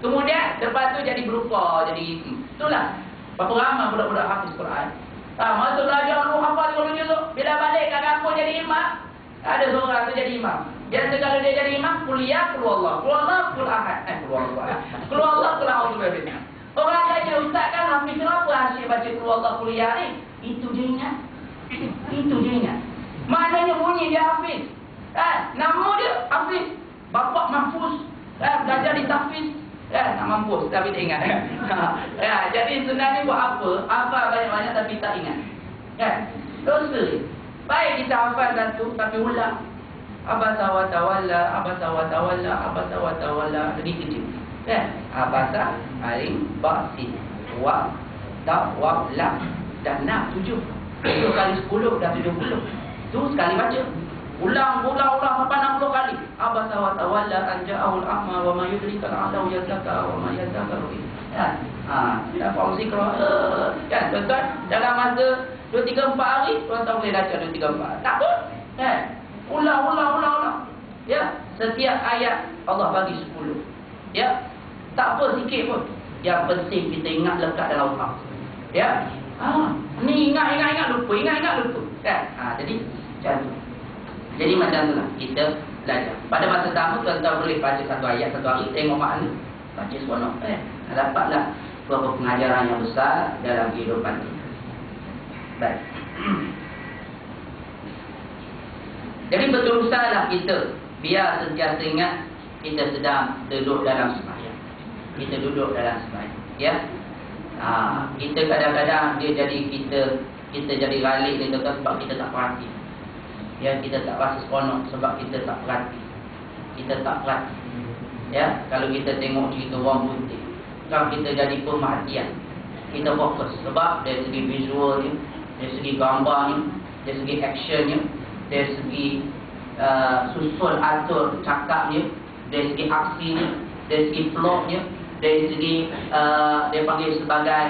Kemudian lepas tu jadi berupa, jadi itulah. Berapa ramai budak-budak hafiz Quran. Masa belajar dulu hafal dulu juz. Bila balik kat kampung jadi imam, ada seorang tu jadi imam. Biasa kalau dia jadi imam, kuliah qul Allah, qul ahad, qul Allah, qul a'udzu birabbil falaq. Orang tanya, ustaz kan hafiz kenapa asyik baca qul Allah kuliah ni? Itu dia ingat. Itu dia ingat. Maknanya bunyi dia hafiz. Nama dia hafiz. Bapak mahfuz. Belajar di tahfiz. Tak mampus tapi tak ingat. Jadi sebenarnya buat apa? Hafal banyak-banyak tapi tak ingat. Dosa. Baik kita hafal satu tapi ulang. Abasa wa tawalla, abasa wa tawalla, abasa wa tawalla. Jadi kecil. Abasa, alim, basin, wa, ta, wa, la. Dah 6, 7. 7 kali 10 dah 70. Tu sekali baca. Ulang sampai 60 kali. Abasa wa tawalla an ja'ahul a'ma wa ma yudrika la'allahu yazakka wa ma yazakkaru. Tidak faham zikra. Kan tuan-tuan, dalam masa 2, 3, 4 hari tuan-tuan boleh baca 2, 3, 4. Tak pun. Ulang. Ya, setiap ayat Allah bagi 10. Ya. Tak apa sikit pun. Yang penting kita ingat lekat dalam otak. Ya. Ni ingat lupa, ingat lupa. Kan? Jadi macam tu. Jadi macam tu lah kita belajar. Pada masa pertama tuan-tuan boleh baca satu ayat satu hari, tengok makna, baca seronok. Dapatlah beberapa pengajaran yang besar dalam kehidupan kita. Baik. Jadi berusahalah kita biar sentiasa ingat kita sedang duduk dalam sembahyang. Kita duduk dalam sembahyang. Ya. Kita kadang-kadang dia jadi kita jadi ralik ni sebab kita tak perhati. Ya, kita tak rasa seronok sebab kita tak perhati. Kita tak perhati. Ya, kalau kita tengok cerita orang putih, kalau kita jadi pemerhatian, kita fokus sebab dari segi visualnya, dari segi gambarnya, dari segi actionnya, dari segi susun atur cakapnya, dari segi aksinya, dari segi plotnya, dari segi dia panggil sebagai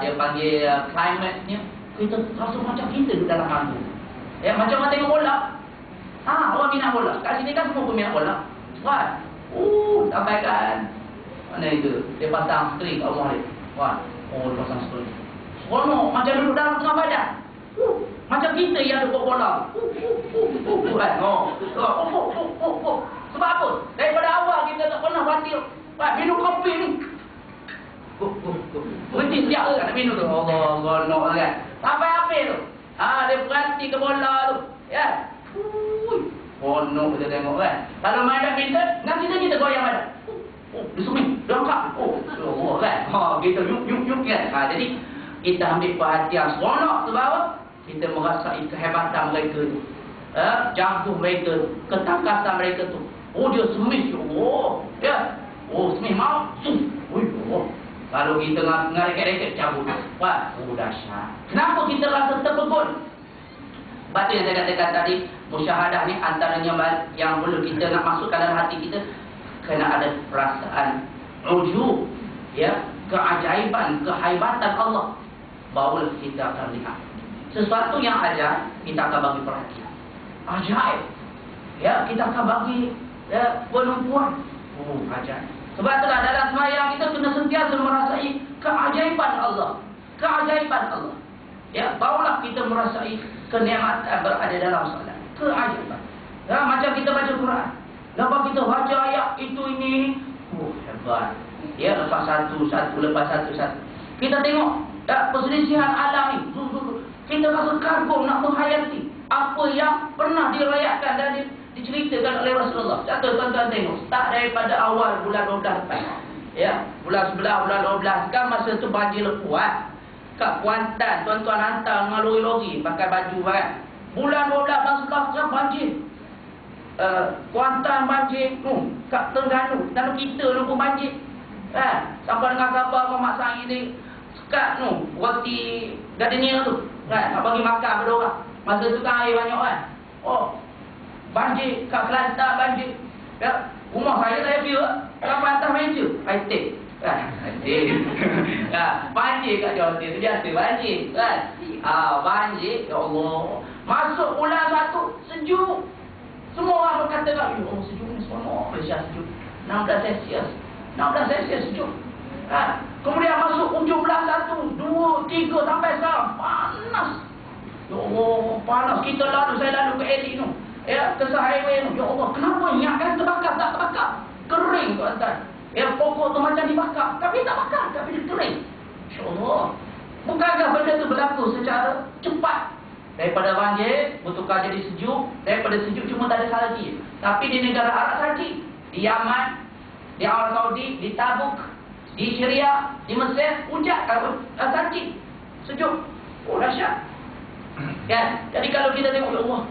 dia panggil climaxnya, kita rasa macam kita duduk dalam hantu. Ya, macam orang tengok bola. Orang minat bola. Kat sini kan semua peminat bola. Kan? Sampai kan mana itu? Dia pasang string kat rumah dia. Dia pasang string. Seronok macam duduk dalam tengah badan. Macam kita yang duduk bola. Sebab apa? Daripada awal kita tak pernah berhati. Minum kopi ni. Berhenti setiap ke nak minum tu. Allah, seronok kan. Sampai habis tu. Dia berhenti ke bola tu. Ya. Seronok kita tengok kan. Kalau main badminton, nanti kita goyang badan. Dia suming, dia angkat. Kan. Kita yuk kan. Jadi kita ambil perhatian seronok sebab apa? Kita merasai kehebatan mereka tu. Jangkung mereka, ketangkasan mereka tu. Dia semih. Ya. Semih mau. Kalau kita ngarek-ngarek cabut. Dahsyat. Kenapa kita rasa terpegun? Sebab tu yang saya katakan tadi, musyahadah ni antaranya yang perlu kita nak masukkan dalam hati kita, kena ada perasaan ujub, ya, keajaiban, kehaibatan Allah. Barulah kita akan lihat sesuatu yang ajaib, kita akan bagi perhatian. Ajaib. Ya, kita akan bagi penumpuan. Ajaib. Sebab itulah dalam sembahyang kita kena sentiasa merasai keajaiban Allah. Keajaiban Allah. Ya, barulah kita merasai kenikmatan berada dalam solat. Keajaiban. Ya, macam kita baca Quran. Lepas kita baca ayat itu ini, hebat. Ya, lepas satu lepas satu. Kita tengok perselisihan alam ni. Kita rasa kagum nak menghayati. apa yang pernah dirayakan dan diceritakan oleh Rasulullah. Satu tuan-tuan tengok, start daripada awal bulan 12 lepas. Ya, bulan 11, bulan 12 kan masa tu banjir kuat. Kat Kuantan, tuan-tuan hantar dengan lori-lori pakai baju kan. Bulan 12 11 kan banjir. Kuantan banjir, kat Terengganu, lalu kita lu pun banjir. Kan? Sampai dengan khabar Muhammad Said ni sekat roti gardenia tu. Kan? Nak bagi makan pada orang. Masa tu kan air banyak kan. Oh, banjir kat Kelantan banjir. Ya, rumah saya view sampai atas meja. I take. Kan? Banjir kat Johor tu biasa banjir kan. Banjir, ya Allah. Masuk bulan 1 sejuk. Semua orang berkata kan, ya Allah sejuk ni semua Malaysia sejuk. 16 Celsius. 16 Celsius sejuk. Kan? Kemudian masuk ujung bulan 1, 2, 3 sampai sekarang panas. Ya Allah, panas. Saya lalu ke Edik tu. Ya, ke highway tu. Ya Allah, kenapa ingatkan terbakar tak terbakar? Kering tuan-tuan. Ya, pokok tu macam dibakar. Tapi tak bakar, tapi dia kering. InsyaAllah. Bukankah benda tu berlaku secara cepat? Daripada banjir, bertukar jadi sejuk. Daripada sejuk cuma tak ada salji. Tapi di negara Arab salji. Di Yaman, di Arab Saudi, di Tabuk, di Syria, di Mesir, hujan salji. Sejuk. Oh, dahsyat. Kan? Jadi kalau kita tengok, ya Allah,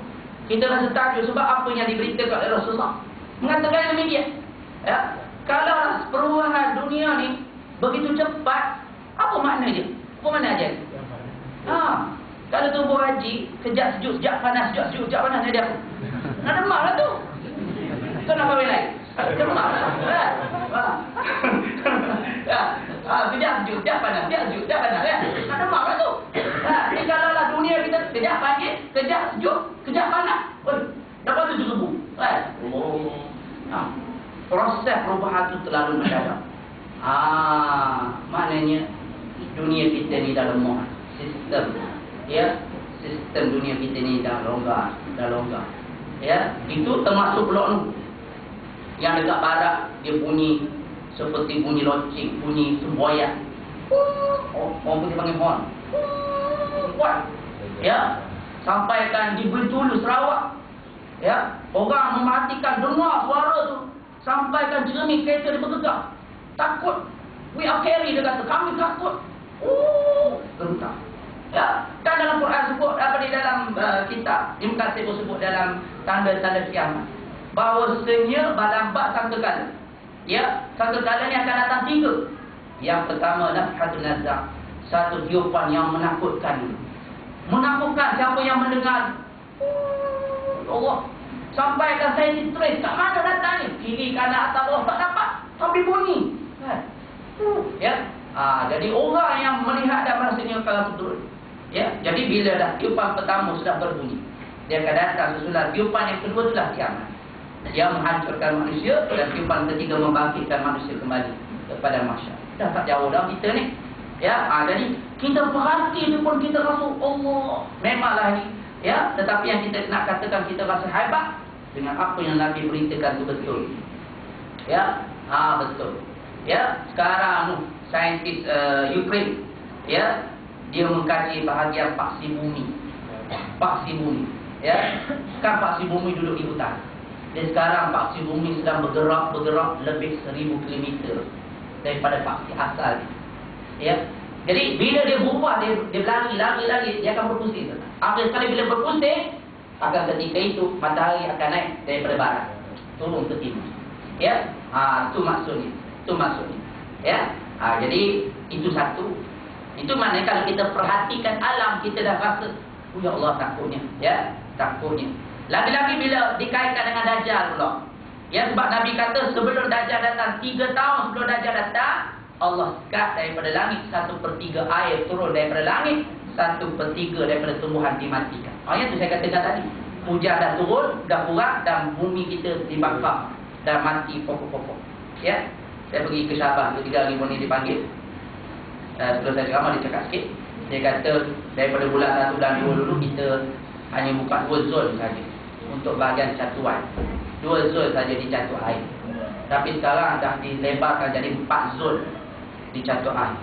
kita rasa takjub sebab apa yang diberitakan oleh Rasulullah. Mengatakan demikian. Ya. Kalau perubahan dunia ni begitu cepat, apa makna dia? Apa makna aja? Kalau tubuh haji, kejap sejuk, sekejap panas, sekejap sejuk, sekejap panas jadi apa? Nak demam lah tu. Tu nak kahwin lain. Demam lah. Kejap sejuk, sekejap panas, sekejap sejuk, sekejap panas. Nak demam lah tu. Jadi kalau lah dunia kita kejap banjir, kejap sejuk, kejap panas. Dapat 7,000. Proses perubahan itu terlalu mendadak. Maknanya dunia kita ni dah lemah. Sistem dunia kita ni dah longgar. Ya, itu termasuk blok tu. Yang dekat barat dia bunyi seperti bunyi loceng, bunyi semboyan. Orang putih panggil horn. Kuat. Ya, sampaikan di Bintulu Sarawak. Ya, orang mematikan dengar suara tu. Sampaikan jernih kereta dia bergegar. Takut. We are carry, dia kata. Kami takut. Gentar. Ya. Kan dalam Quran sebut, apa di dalam kitab, Ibn Katsir sebut dalam tanda-tanda kiamat. Bahawasanya balambat sangkakala. Ya. Sangkakala ni akan datang 3. Yang pertama, nafhatun nazar. Satu tiupan yang menakutkan. Menakutkan siapa yang mendengar. Allah. Sampaikan saya stres. Kat mana datangnya? Kiri, kanan, atas, bawah. Tak dapat. Sampai bunyi. Ya. Jadi orang yang melihat dan merasanya kalau betul. Ya. Jadi bila dah tiupan pertama sudah berbunyi, dia akan datang sesudah tiupan yang kedua itulah kiamat. Dia menghancurkan manusia dan tiupan ketiga membangkitkan manusia kembali kepada mahsyar. Dah tak jauh dah kita ni. Ya. Jadi kita perhati tu pun kita rasa Allah. Memanglah ni. Ya. Tetapi yang kita nak katakan kita rasa hebat dengan apa yang Nabi beritakan itu betul. Ya, betul. Ya, sekarang saintis Ukraine, ya, dia mengkaji bahagian paksi bumi. Paksi bumi, ya. Kan paksi bumi duduk di hutan. Dan sekarang paksi bumi sedang bergerak lebih 1000 km daripada paksi asal. Ya. Jadi bila dia berubah, dia berlari, dia akan berpusing. Akhir sekali bila berpusing, akan ketika itu matahari akan naik daripada barat turun ke timur. Ya, itu maksudnya. Ya, jadi itu satu. Itu maknanya kalau kita perhatikan alam, kita dah rasa, ya Allah, takutnya. Ya, takutnya. Lagi-lagi bila dikaitkan dengan Dajjal pula. Ya, sebab Nabi kata sebelum Dajjal datang, 3 tahun sebelum Dajjal datang, Allah sekat daripada langit 1/3 air turun daripada langit, 1/3 daripada tumbuhan dimatikan. Yang tu saya katakan tadi. Hujan dah turun, dah kurang dan bumi kita dibakar dan mati pokok-pokok. Ya. Saya pergi ke Sabah 2-3 hari ni dipanggil. Sebelum saya ceramah dia cakap sikit. Dia kata daripada bulan 1 bulan 2 dulu kita hanya buka 2 zon saja untuk bahagian catuan. 2 zon saja dicatuk air. Tapi sekarang dah dilebarkan jadi 4 zon dicatuk air.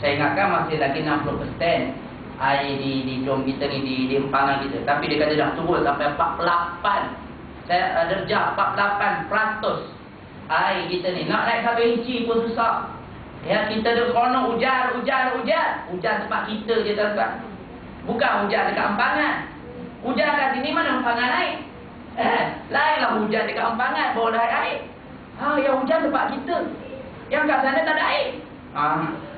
Saya ingatkan masih lagi 60% air di dom kita ni, di empangan kita. Tapi dia kata dah turun sampai 48. Darjah 48% air kita ni. Nak naik 1 inci pun susah. Ya, kita ada konon hujan tempat kita je tuan-tuan. Bukan hujan dekat empangan. Hujan kat sini mana empangan air? Lainlah hujan dekat empangan bawa dah air. Yang hujan tempat kita. Yang kat sana tak ada air.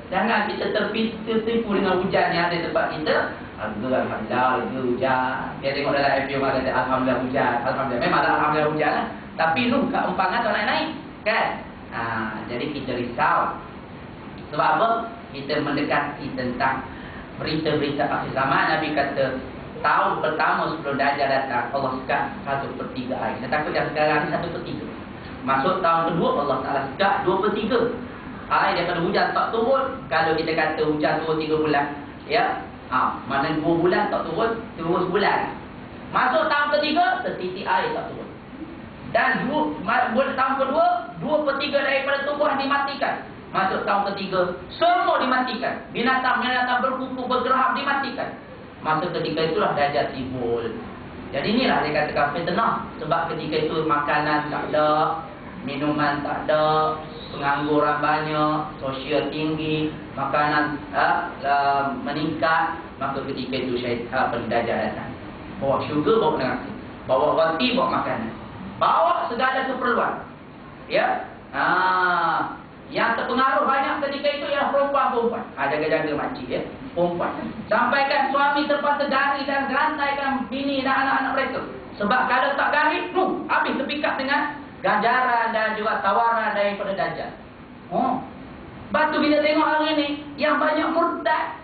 Jangan kita tertipu dengan hujan yang ada tempat kita. Alhamdulillah hujan. Dia tengok dalam FB orang kata alhamdulillah hujan. Alhamdulillah. Memang alhamdulillah hujan lah. Tapi lu kat empangan tak naik-naik. Kan? Jadi kita risau. Sebab apa? Kita mendekati tentang berita-berita akhir zaman. Nabi kata tahun pertama sebelum Dajjal datang, Allah sekat 1/3 air. Saya takut yang sekarang ni 1/3. Masuk tahun kedua, Allah Ta'ala sekat 2/3 air daripada hujan tak turun. Kalau kita kata hujan turun 3 bulan, ya, mana 2 bulan tak turun, turun sebulan. Masuk tahun ketiga, setitik air tak turun. Dan tahun kedua, 2/3 daripada tumbuhan dimatikan. Masuk tahun ketiga, semua dimatikan. Binatang-binatang berkuku, bergeraham dimatikan. Masa ketika itulah Dajjal timbul. Jadi inilah dia katakan fitnah. Sebab ketika itu makanan tak ada, minuman tak ada, pengangguran banyak, sosial tinggi, makanan meningkat. Maka ketika itu Dajjal datang. Bawa syurga, bawa neraka. Bawa roti, bawa makanan. Bawa segala keperluan. Ya. Yang terpengaruh banyak ketika itu ialah perempuan-perempuan. Jaga-jaga makcik, ya. Perempuan. Sampaikan suami terpaksa gari dan rantaikan bini dan anak-anak mereka. Sebab kalau tak gari, habis terpikat dengan ganjaran dan juga tawaran daripada Dajjal. Batu bila tengok hari ni, yang banyak murtad.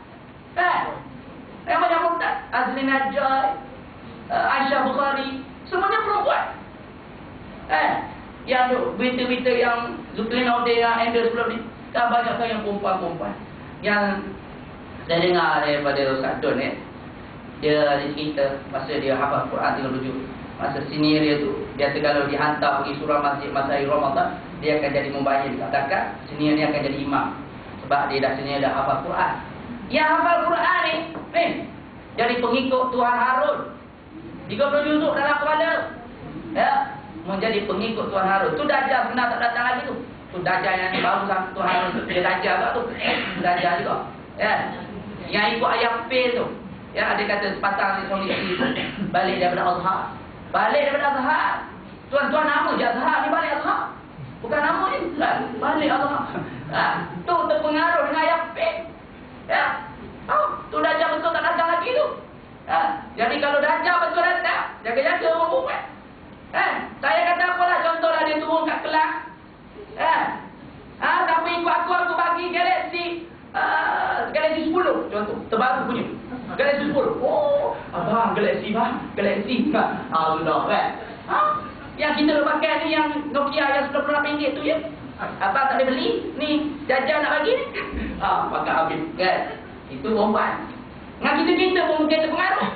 Yang banyak murtad. Azli Najjar, Aisyah Bukhari, semuanya perempuan. Yang berita-berita yang Zulkarnain yang endorse sebelum ni, kan banyak yang perempuan-perempuan. Yang saya dengar daripada Ustaz Don, dia cerita masa dia hafal Quran 37. Masa senior dia tu, dia kalau dihantar pergi surau masjid masa hari Ramadan, dia akan jadi membayar katakan senior ni akan jadi imam. Sebab dia dah senior dah hafal Quran. Yang hafal Quran ni jadi pengikut Tuhan Harun. 30 juzuk dalam kepala. Ya, menjadi pengikut Tuhan Harun. Tu Dajjal sebenarnya tak datang lagi tu. Tu Dajjal yang baru sampai Tuhan Harun. Dia Dajjal tak tu. Dajjal juga. Ya. Yang ikut ayat P tu. Ya, dia kata sepatang kondisi balik daripada Azhar. Balik daripada Azhar. Tuan-tuan nama je Azhar ni, balik Azhar. Bukan nama ni. Balik Azhar. Tu terpengaruh dengan ayat P. Ya. Tu Dajjal betul tak datang lagi tu. Jadi kalau Dajjal betul datang, jaga-jaga orang buat. Saya kata apalah, contohlah dia turun kat Kelang. Siapa ikut aku bagi Galaxy 10 contoh, terbaru punya Galaxy 10. Abang Galaxy bang, Galaxy. Sudah kan. Yang kita pakai ni yang Nokia yang RM98 tu ya. Abang tak boleh beli. Ni Dajjal nak bagi ni. Pakai habis kan. Itu perempuan. Dengan kita pun mungkin terpengaruh.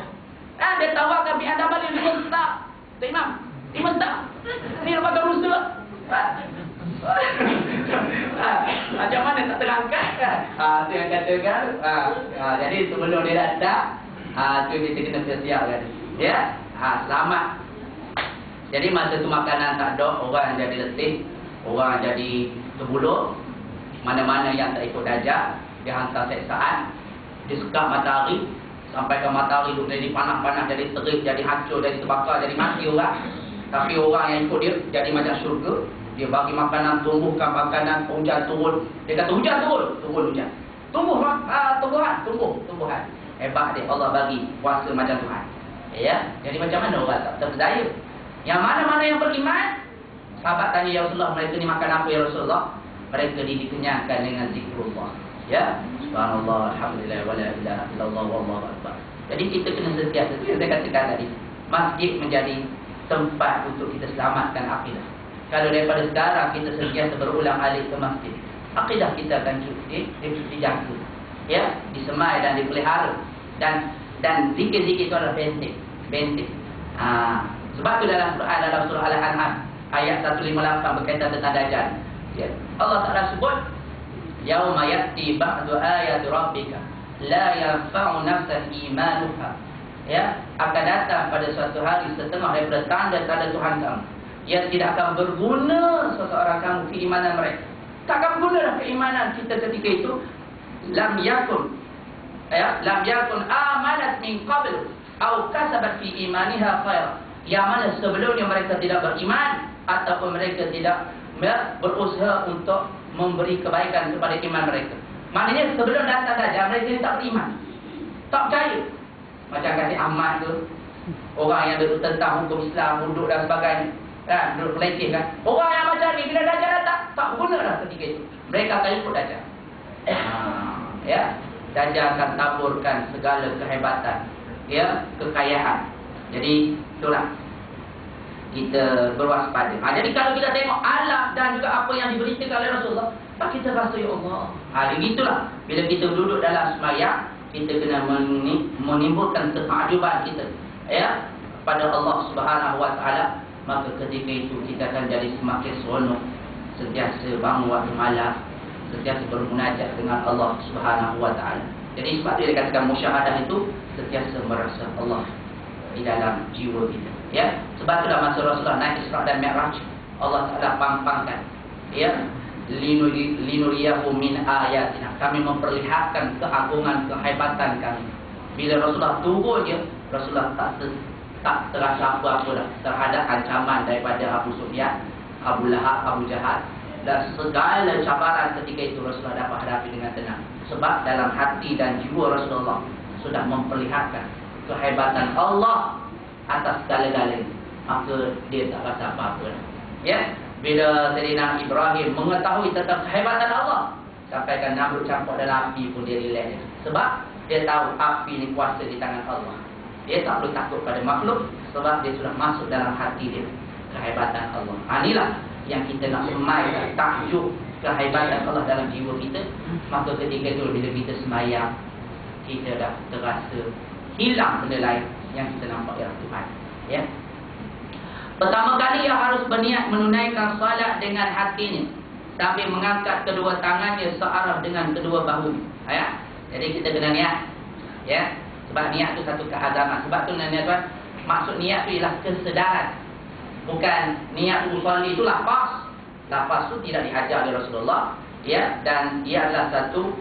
Dia tawarkan biar anda balik 5 star. Tak Imam, 5 star. Ni lembaga rusa. Macam mana tak terangkat kan? Itu yang katakan. Jadi sebelum dia datang, tu kita kena siap kan. Ya, selamat. Jadi masa tu makanan tak ada, orang jadi letih, orang jadi terbulur. Mana-mana yang tak ikut Dajjal, dia hantar seksaan, dia sekap matahari, sampai ke matahari tu jadi panas-panas, jadi terik, jadi hancur, jadi terbakar, jadi mati orang. Tapi orang yang ikut dia jadi macam syurga. Dia bagi makanan, tumbuhkan makanan, hujan turun. Dia kata hujan turun, turun hujan. Tumbuhan. Hebat dia, Allah bagi kuasa macam Tuhan. Ya, jadi macam mana orang tak terpedaya? Yang mana-mana yang beriman, sahabat tanya, ya Rasulullah, mereka ni makan apa ya Rasulullah? Mereka dikenyangkan dengan zikrullah. Ya, subhanallah, alhamdulillah, wala ilaha illallah, wallahu akbar. Jadi kita kena sentiasa, saya katakan tadi, masjid menjadi tempat untuk kita selamatkan akidah. Kalau daripada sekarang kita sentiasa berulang alik ke masjid, akidah kita akan dijaga, ya, disemai dan dipelihara. Dan zikir-zikir itu adalah benteng. Sebab itu dalam Quran, dalam surah Al-An'am ayat 158 berkaitan tentang Dajjal. Ya. Allah Ta'ala sebut, yauma ya'ti ba'du ayati rabbika la yanfa'u nafsan imanuha. Ya, akan datang pada suatu hari setengah daripada tanda-tanda Tuhan kamu, yang tidak akan berguna seseorang kamu keimanan mereka. Takkan berguna keimanan kita ketika itu. Lam yakun amanat min qabl atau kasabat fi imaniha khair. Yang mana sebelumnya mereka tidak beriman ataupun mereka tidak berusaha untuk memberi kebaikan kepada iman mereka. Maknanya sebelum datang Dajjal mereka tak beriman, tak percaya. Macam kata Ahmad tu, orang yang tentang hukum Islam, duduk dan sebagainya, kan, duduk meleceh kan. Orang yang macam ni bila Dajjal datang, tak guna dah ketika itu. Mereka akan ikut Dajjal. Ya, Dajjal akan taburkan segala kehebatan, ya, kekayaan. Jadi itulah kita berwaspada. Jadi kalau kita tengok alam dan juga apa yang diberitakan oleh Rasulullah, kita rasa ya Allah. Begitulah bila kita duduk dalam sembahyang, kita kena menimbulkan ketakjuban kita, ya, pada Allah Subhanahu Wa Taala. Maka ketika itu kita akan jadi semakin seronok, sentiasa bangun waktu malam, sentiasa bermunajat dengan Allah Subhanahu Wa Taala. Jadi sebab dia dikatakan musyahadah itu sentiasa merasa Allah di dalam jiwa kita, ya. Sebab itulah masa Rasulullah naik Isra dan Mi'raj, Allah Taala pampangkan, ya, linuriyahu min ayatina, kami memperlihatkan keagungan kehebatan kami. Bila Rasulullah turun je, Rasulullah tak terasa apa-apa dah terhadap ancaman daripada Abu Sufyan, Abu Lahab, Abu Jahal, dan segala cabaran ketika itu Rasulullah dapat hadapi dengan tenang. Sebab dalam hati dan jiwa Rasulullah sudah memperlihatkan kehebatan Allah atas segala-galanya. Maka dia tak rasa apa-apa dah, ya. Bila Sayyidina Ibrahim mengetahui tentang kehebatan Allah, sampaikan Namrud campur dalam api pun dia relax. Sebab dia tahu api ni kuasa di tangan Allah. Dia tak perlu takut pada makhluk, sebab dia sudah masuk dalam hati dia kehebatan Allah. Inilah yang kita nak semai, takjub kehebatan Allah dalam jiwa kita. Maka ketika itu bila kita sembahyang, kita dah terasa hilang benda lain yang kita nampak ialah Tuhan, ya. Pertama kali ia harus berniat menunaikan solat dengan hatinya sambil mengangkat kedua tangannya searah dengan kedua bahu, ya. Jadi kita kena niat, ya. Sebab niat itu satu keazaman. Sebab tu niat tuan, maksud niat itu ialah kesedaran. Bukan niat usolli itu lafaz. Lafaz itu tidak diajar oleh Rasulullah, ya, dan ia adalah satu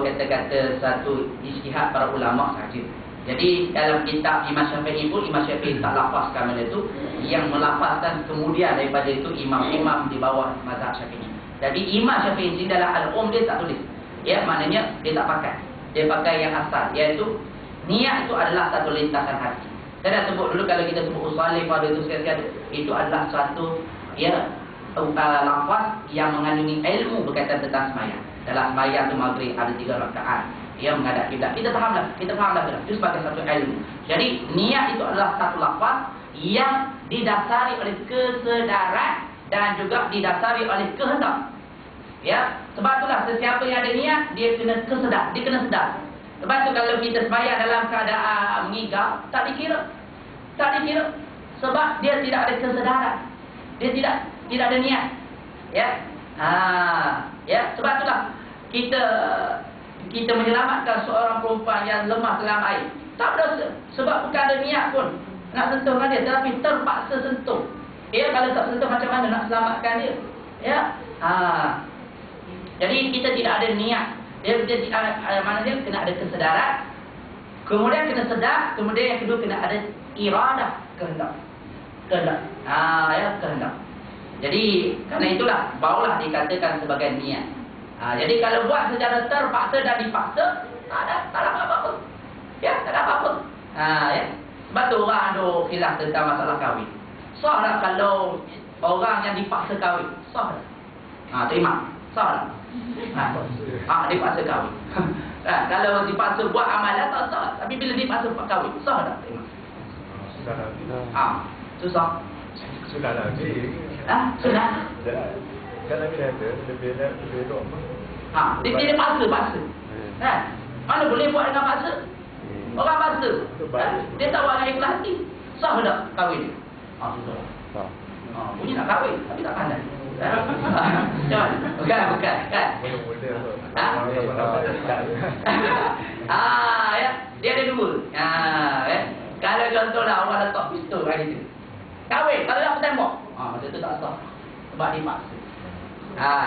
kata-kata satu ijtihad para ulama saja. Jadi dalam kitab Imam Syafi'i pun, Imam Syafi'i tak lafazkan benda itu. Yang melafazkan kemudian daripada itu imam-imam di bawah mazhab Syafi'i. Jadi Imam Syafi'i sini dalam Al-Um dia tak tulis, ya, maknanya dia tak pakai. Dia pakai yang asal, iaitu niat itu adalah satu lintasan hati. Saya dah sebut dulu, kalau kita sebut usalli pada itu sekali-sekali, itu adalah satu, ya, lafaz yang mengandungi ilmu berkaitan tentang sembahyang. Dalam sembahyang itu maghrib ada 3 rakaat, ya, menghadap kiblat. Kita fahamlah itu sebagai satu ilmu. Jadi niat itu adalah satu lafaz yang didasari oleh kesedaran dan juga didasari oleh kehendak, ya. Sebab itulah sesiapa yang ada niat, dia kena sedar. Sebab tu kalau kita sembahyang dalam keadaan mengigau, tak dikira. Sebab dia tidak ada kesedaran, dia tidak ada niat, ya. Ya, sebab itulah kita menyelamatkan seorang perempuan yang lemah dalam air, tak berdosa. Sebab bukan ada niat pun nak sentuh dengan dia, tetapi terpaksa sentuh. Ya, kalau tak sentuh macam mana nak selamatkan dia, ya. Jadi kita tidak ada niat. Maknanya kena ada kesedaran, kemudian kena sedar, kemudian yang kedua kena ada iradah, kehendak. Ya, kehendak. Jadi kerana itulah barulah dikatakan sebagai niat. Jadi kalau buat secara terpaksa dan dipaksa, tak ada apa-apa. Ya, tak ada apa-apa. Ya. Sebab tu orang ada khilaf tentang masalah kahwin. Sah tak kalau orang yang dipaksa kahwin? Sah tak? Terima. Sah tak? Dipaksa kahwin. Kalau dipaksa buat amalan tak sah. Tapi bila dipaksa kahwin, sah tak? Terima. Susah. Sudah lagi. Sudah. Kan Nabi kata lebih elok. Dia paksa. Mana boleh buat dengan paksa? Orang paksa. Dia tak buat dengan ikhlas hati. Sah tak kahwin? Susah. Bunyi nak kahwin tapi tak pandai. Bukan kan? Ya, dia ada dua. Kalau contohlah orang letak pistol hari tu. Kahwin, kalau aku tembak. Masa tu tak sah. Sebab dipaksa.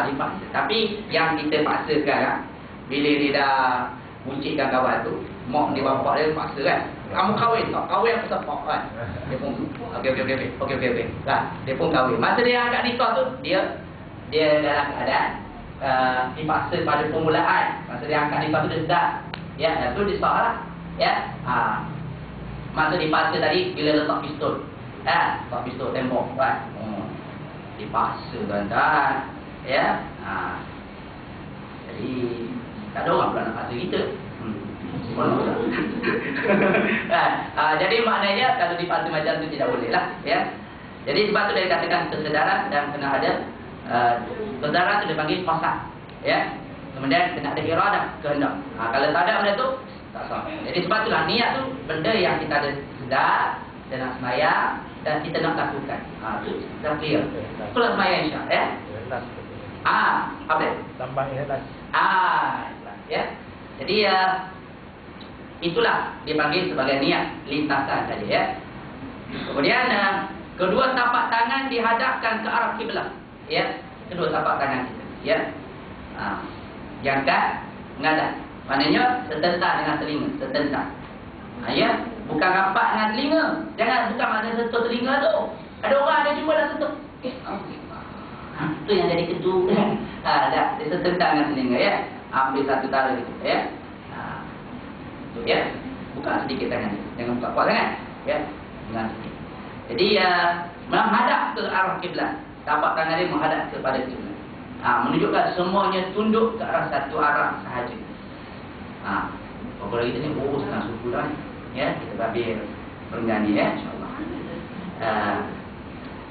Dipaksa. Tapi yang kita paksakan, bila dia dah buncitkan kawan tu, mak dia bapak dia paksa kan. Kamu kahwin tak? Kahwin aku sepak kan. Dia pun okey. Dia pun kahwin. Masa dia angkat nikah tu, dia dalam keadaan dipaksa pada permulaan. Masa dia angkat nikah tu dia sedar. Ya, tu dia sah lah. Ya. Masa dipaksa tadi bila letak pistol. Letak pistol tembak kan. Dipaksa tuan-tuan. Ya. Jadi tak ada orang pula nak paksa kita. Jadi maknanya kalau dipaksa macam tu tidak boleh lah. Ya. Jadi sebab tu dia katakan kesedaran dan kena ada kesedaran tu dipanggil qasad. Ya. Kemudian kena ada iradah, kehendak. Kalau tak ada benda tu tak sah. Jadi sebab itulah niat tu benda yang kita ada sedar, kita nak sembahyang dan kita nak lakukan. Tu dah clear. Itulah sembahyang insya-Allah ya. Apa dia? Tambah ikhlas. Ya. Jadi itulah dipanggil sebagai niat lintasan saja ya. Kemudian kedua tapak tangan dihadapkan ke arah kiblat. Ya. Kedua tapak tangan kita. Ya. Jangkat menghadap. Maknanya setentang dengan telinga, setentang. Ya, bukan rapat dengan telinga. Bukan makna sentuh telinga tu. Ada orang ada cuba dah sentuh. Tu yang jadi kedu kan. Dah dia setentang dengan telinga ya. Ambil satu tala gitu ya. Ya. Buka sedikit tangan. Jangan buka kuat sangat. Ya. Dengan sedikit. Jadi menghadap ke arah kiblat. Tapak tangan dia menghadap kepada kiblat. Menunjukkan semuanya tunduk ke arah satu arah sahaja. Kalau kita ni senang suku dah ni. Ya, kita tabir perenggan ni ya, insya-Allah.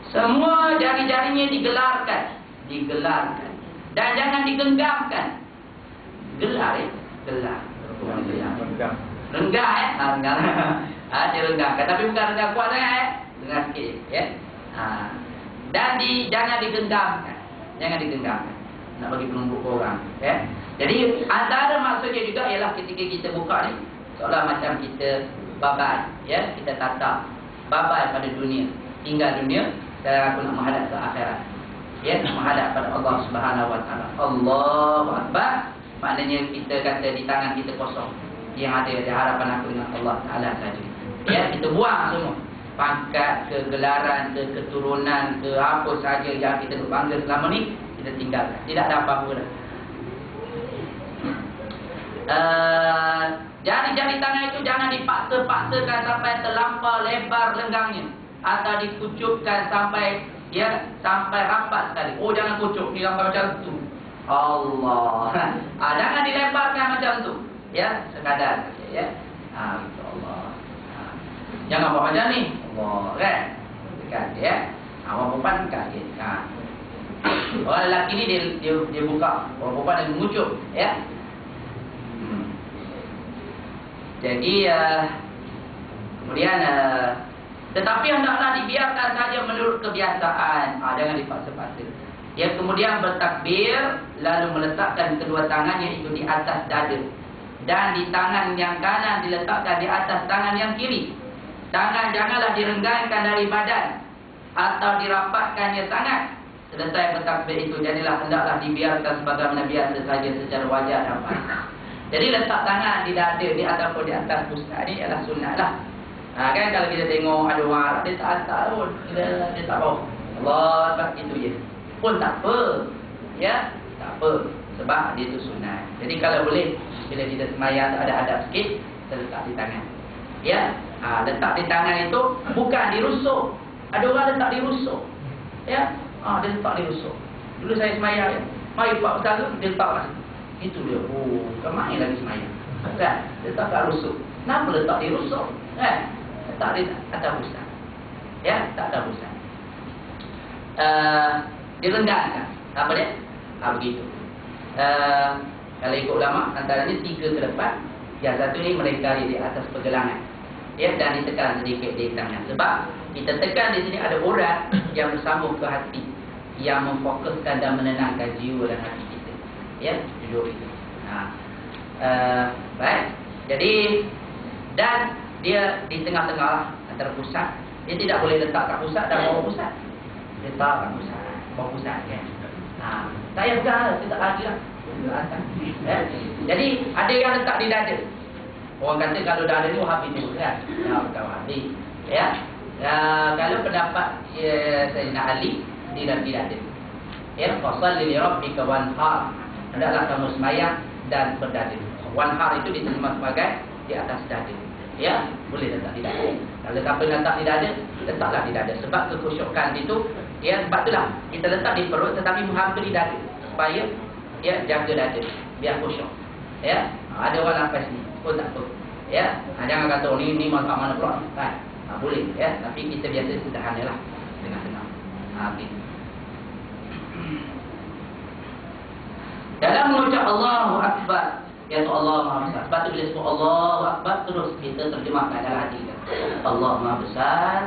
Semua jari-jarinya digelarkan. Dan jangan digenggamkan. Gelar ya, gelar. Bukan gelar. Renggang renggang. Dia renggangkan tapi bukan renggang kuat sangat Renggang sikit ya. Dan jangan digenggamkan. Jangan digenggamkan. Nak bagi penumbuk orang ya. Jadi antara maksudnya juga ialah ketika kita buka ni seolah macam kita babai ya, kita tatap babai pada dunia, tinggal dunia dan aku nak menghadap ke akhirat. Ya, nak menghadap pada Allah Subhanahu Wa Taala. Allahu Akbar. Maknanya kita kata di tangan kita kosong. Yang ada di hadapan aku dengan Allah Taala saja. Ya, kita buang semua. Pangkat ke gelaran ke keturunan ke apa saja yang kita bangga selama ni kita tinggalkan. Tidak ada apa-apa dah. Jari-jari tangan itu jangan dipaksa-paksakan sampai terlampau lebar lenggangnya atau dikucupkan sampai rapat sekali. Jangan kucuk ni sampai macam tu. Allah. Jangan dilebarkan macam tu. Ya, sekadar saja ya. Allah. Jangan buat macam ni. Allah kan. Dekat ya. Orang perempuan dekat dia. Orang lelaki ni dia buka. Orang perempuan dia mengucup ya. Jadi kemudian tetapi hendaklah dibiarkan saja menurut kebiasaan. Jangan dipaksa-paksa. Dia kemudian bertakbir lalu meletakkan kedua tangannya itu di atas dada dan di tangan yang kanan diletakkan di atas tangan yang kiri. Tangan janganlah direnggangkan dari badan atau dirapatkannya sangat. Selesai bertakbir itu jadilah hendaklah dibiarkan sebagaimana biasa saja secara wajar dan pantas. Jadi letak tangan di dada ni ataupun di atas pusat ni adalah sunat lah. Kan kalau kita tengok ada orang dia tak pun, dia tak tahu. Allah tak itu je. Pun tak apa. Ya, tak apa. Sebab dia tu sunat. Jadi kalau boleh bila kita sembahyang ada adab sikit, kita letak di tangan. Ya, letak di tangan itu bukan dirusuk. Ada orang letak dirusuk. Ya, dia letak dirusuk. Dulu saya sembahyang, mari Pak Ustaz tu dia letak lah. Itu dia. Bukan main lagi semayang. Kan? Letak kat rusuk. Kenapa letak di rusuk? Letak di atas pusat. Ya, tak ada pusat. Direndahkan. Apa dia? Begitu. Kalau ikut ulama, antaranya 3 ke depan. Yang satu ni mereka di atas pergelangan. Ya, dan ditekan sedikit di tangan. Sebab kita tekan di sini ada urat yang bersambung ke hati. Yang memfokuskan dan menenangkan jiwa dan hati kita. Ya, duduk itu. Baik. Jadi dan dia di tengah-tengah antara pusat. Dia tidak boleh letak kat pusat dan bawah pusat. Letak kat pusat, bawah pusat kan. Tak payah pegang, letak lagi lah. Jadi ada yang letak di dada. Orang kata kalau dada ni habis tu kan. Dah habis. Ya. Kalau pendapat Sayyidina Ali di dada. Ya, fasalli li rabbika wanhar. Hendaklah kamu sembahyang dan berdada. Wanhar itu diterjemah sebagai di atas dada. Ya, boleh letak di dada. Kalau siapa letak di dada, letaklah di dada. Sebab kekhusyukan itu, ya, sebab itulah kita letak di perut tetapi menghampiri dada supaya ya jaga dada biar khusyuk. Ya, ada orang nafas ni, pun tak apa. Ya, jangan kata oh, ni mazhab mana pula kan. Boleh ya, tapi kita biasa sederhanalah tengah-tengah. Gitu. Dalam mengucap Allahu Akbar, iaitu Allah Maha Besar. Sebab tu bila sebut Allahu Akbar, terus kita terjemahkan dalam hati kita. Allah Maha Besar,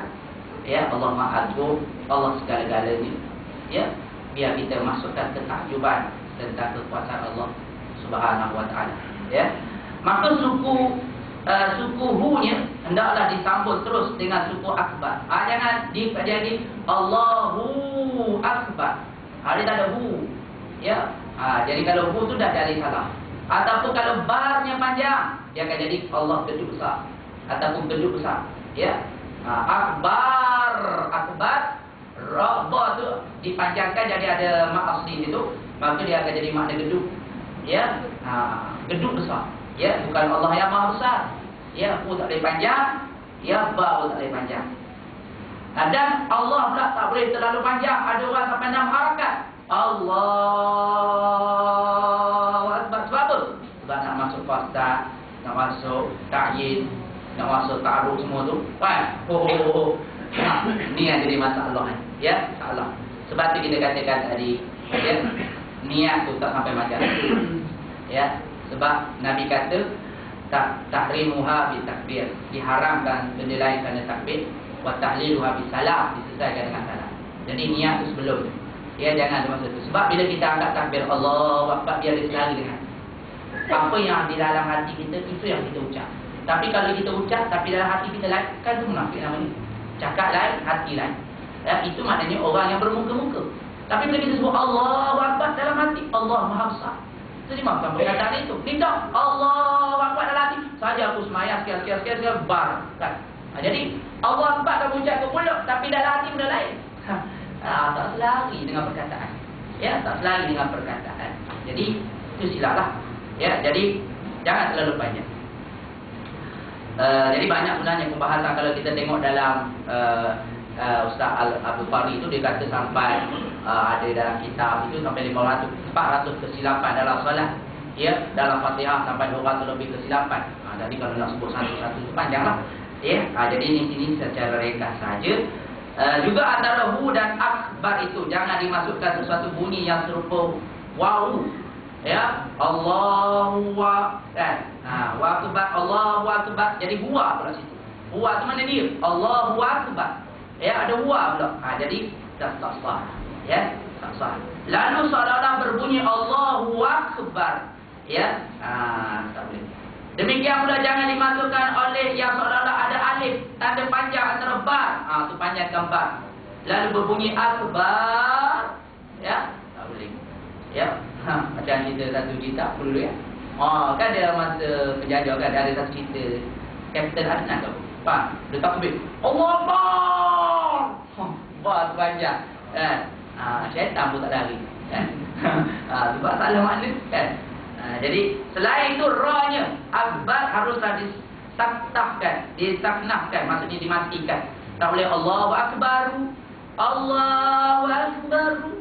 ya, Allah Maha Agung, Allah segala-galanya. Ya, biar kita masukkan ketakjuban tentang kekuasaan Allah Subhanahu Wa Taala. Ya, maka suku hu-nya hendaklah disambut terus dengan suku akbar. Jangan jadi Allahu Akbar. Dia tak ada hu. Ya. Jadi kalau hu tu dah dari salah. Ataupun kalau barnya panjang, dia akan jadi Allah gedung besar ataupun gedung besar. Ya. Akbar Rabbah tu dipanjangkan jadi ada mak asli itu, maka dia akan jadi makna gedung. Ya. Gedung besar. Ya, bukan Allah yang Maha Besar. Ya, hu tak boleh panjang, ya, ba pun tak boleh panjang. Dan Allah pula tak boleh terlalu panjang. Ada orang sampai 6 harakat. Allahu Akbar. Sebab apa? Sebab nak masuk fasta, nak masuk ta'yin, nak masuk ta'aruf semua tu. Kan? Ni yang jadi masalah. Ya, masalah. Sebab tu kita katakan tadi, ya, niat tu tak sampai macam. Ya, sebab Nabi kata tahrimuha bi takbir, diharamkan benda lain kerana takbir, wa tahliluha bi salam, diselesaikan dengan salam. Jadi niat tu sebelum. Ya, jangan ada masa tu. Sebab bila kita angkat takbir Allahu Akbar, dia ada selari dengan apa yang di dalam hati kita, itu yang kita ucap. Tapi kalau kita ucap tapi dalam hati kita lain, kan tu munafik namanya. Cakap lain, hati lain. Ya, itu maknanya orang yang bermuka-muka. Tapi bila kita sebut Allahu Akbar dalam hati, Allah Maha Besar, terjemahkan perkataan itu. Tidak Allahu Akbar dalam hati, saja aku semayang sekian bar kan. Jadi Allah Akbar kamu ucap ke mulut, tapi dalam hati benda lain. Tak selari dengan perkataan. Ya, tak selari dengan perkataan. Jadi itu silap lah. Ya, jadi jangan terlalu banyak. Jadi banyak sebenarnya pembahasan. Kalau kita tengok dalam Ustaz Abdul Fari itu, dia kata sampai ada dalam kitab itu sampai 400 kesilapan dalam solat. Ya, dalam Fatihah sampai 200 lebih kesilapan. Jadi kalau nak sebut satu-satu itu panjanglah. Ya, jadi di sini secara ringkas saja. Juga antara hu dan akbar itu jangan dimasukkan sesuatu bunyi yang serupa waw. Ya, Allahu wa kan. Wa akbar, Allahu akbar. Jadi huwa pula situ. Huwa tu mana dia? Allahu akbar. Ya, ada huwa pula. Jadi tak sah. Ya, tak sah. Lalu seolah-olah berbunyi Allahu akbar. Ya, tak boleh. Demikian pula jangan dimasukkan oleh yang seolah-olah ada alif, tanda panjang antara ba. Tu panjangkan ba. Lalu berbunyi akbar. Ya, tak boleh. Ya, macam cerita satu cerita dulu ya. Kan dia masa penjajah kan ada satu cerita Kapten Adnan tu. Dia takbir. Allah Akbar. Ba panjang. Kan? Syaitan pun tak lari. Kan? Sebab salah makna kan. Jadi selain itu ra-nya akbar haruslah disaknahkan, maksudnya dimatikan. Tak boleh Allahu Akbar, Allahu Akbar.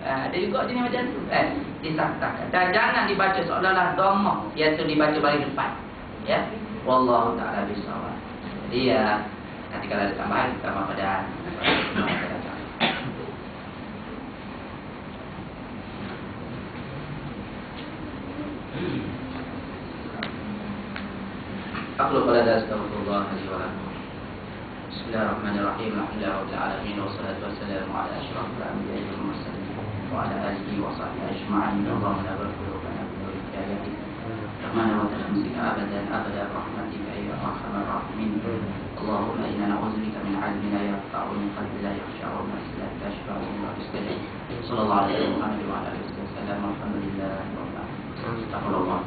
Ada juga jenis macam tu kan, disaknahkan. Dan jangan dibaca seolah-olah dhammah, iaitu dibaca baris depan. Ya, wallahu taala bisawab. Jadi nanti kalau ada tambahan sama pada أقول قول هذا أستغفر الله لي ولكم. بسم الله الرحمن الرحيم. الحمد لله رب العالمين والصلاة والسلام على أشرف الأنبياء والمرسلين وعلى آله وصحبه أجمعين. اللهم لا تغفر لنا بذنوبنا hidayatik. Rahmana wa tarhamsika abadan abada rahmatika ya arhamar rahimin. Allahumma inna na'udzubika min 'ilmin la yanfa'u min qalbin la yakhsha'u wa min lisanin la yashfa'u wa min rizqin. Sallallahu alaihi wa alihi wa sallam. Alhamdulillah. Astagfirullah.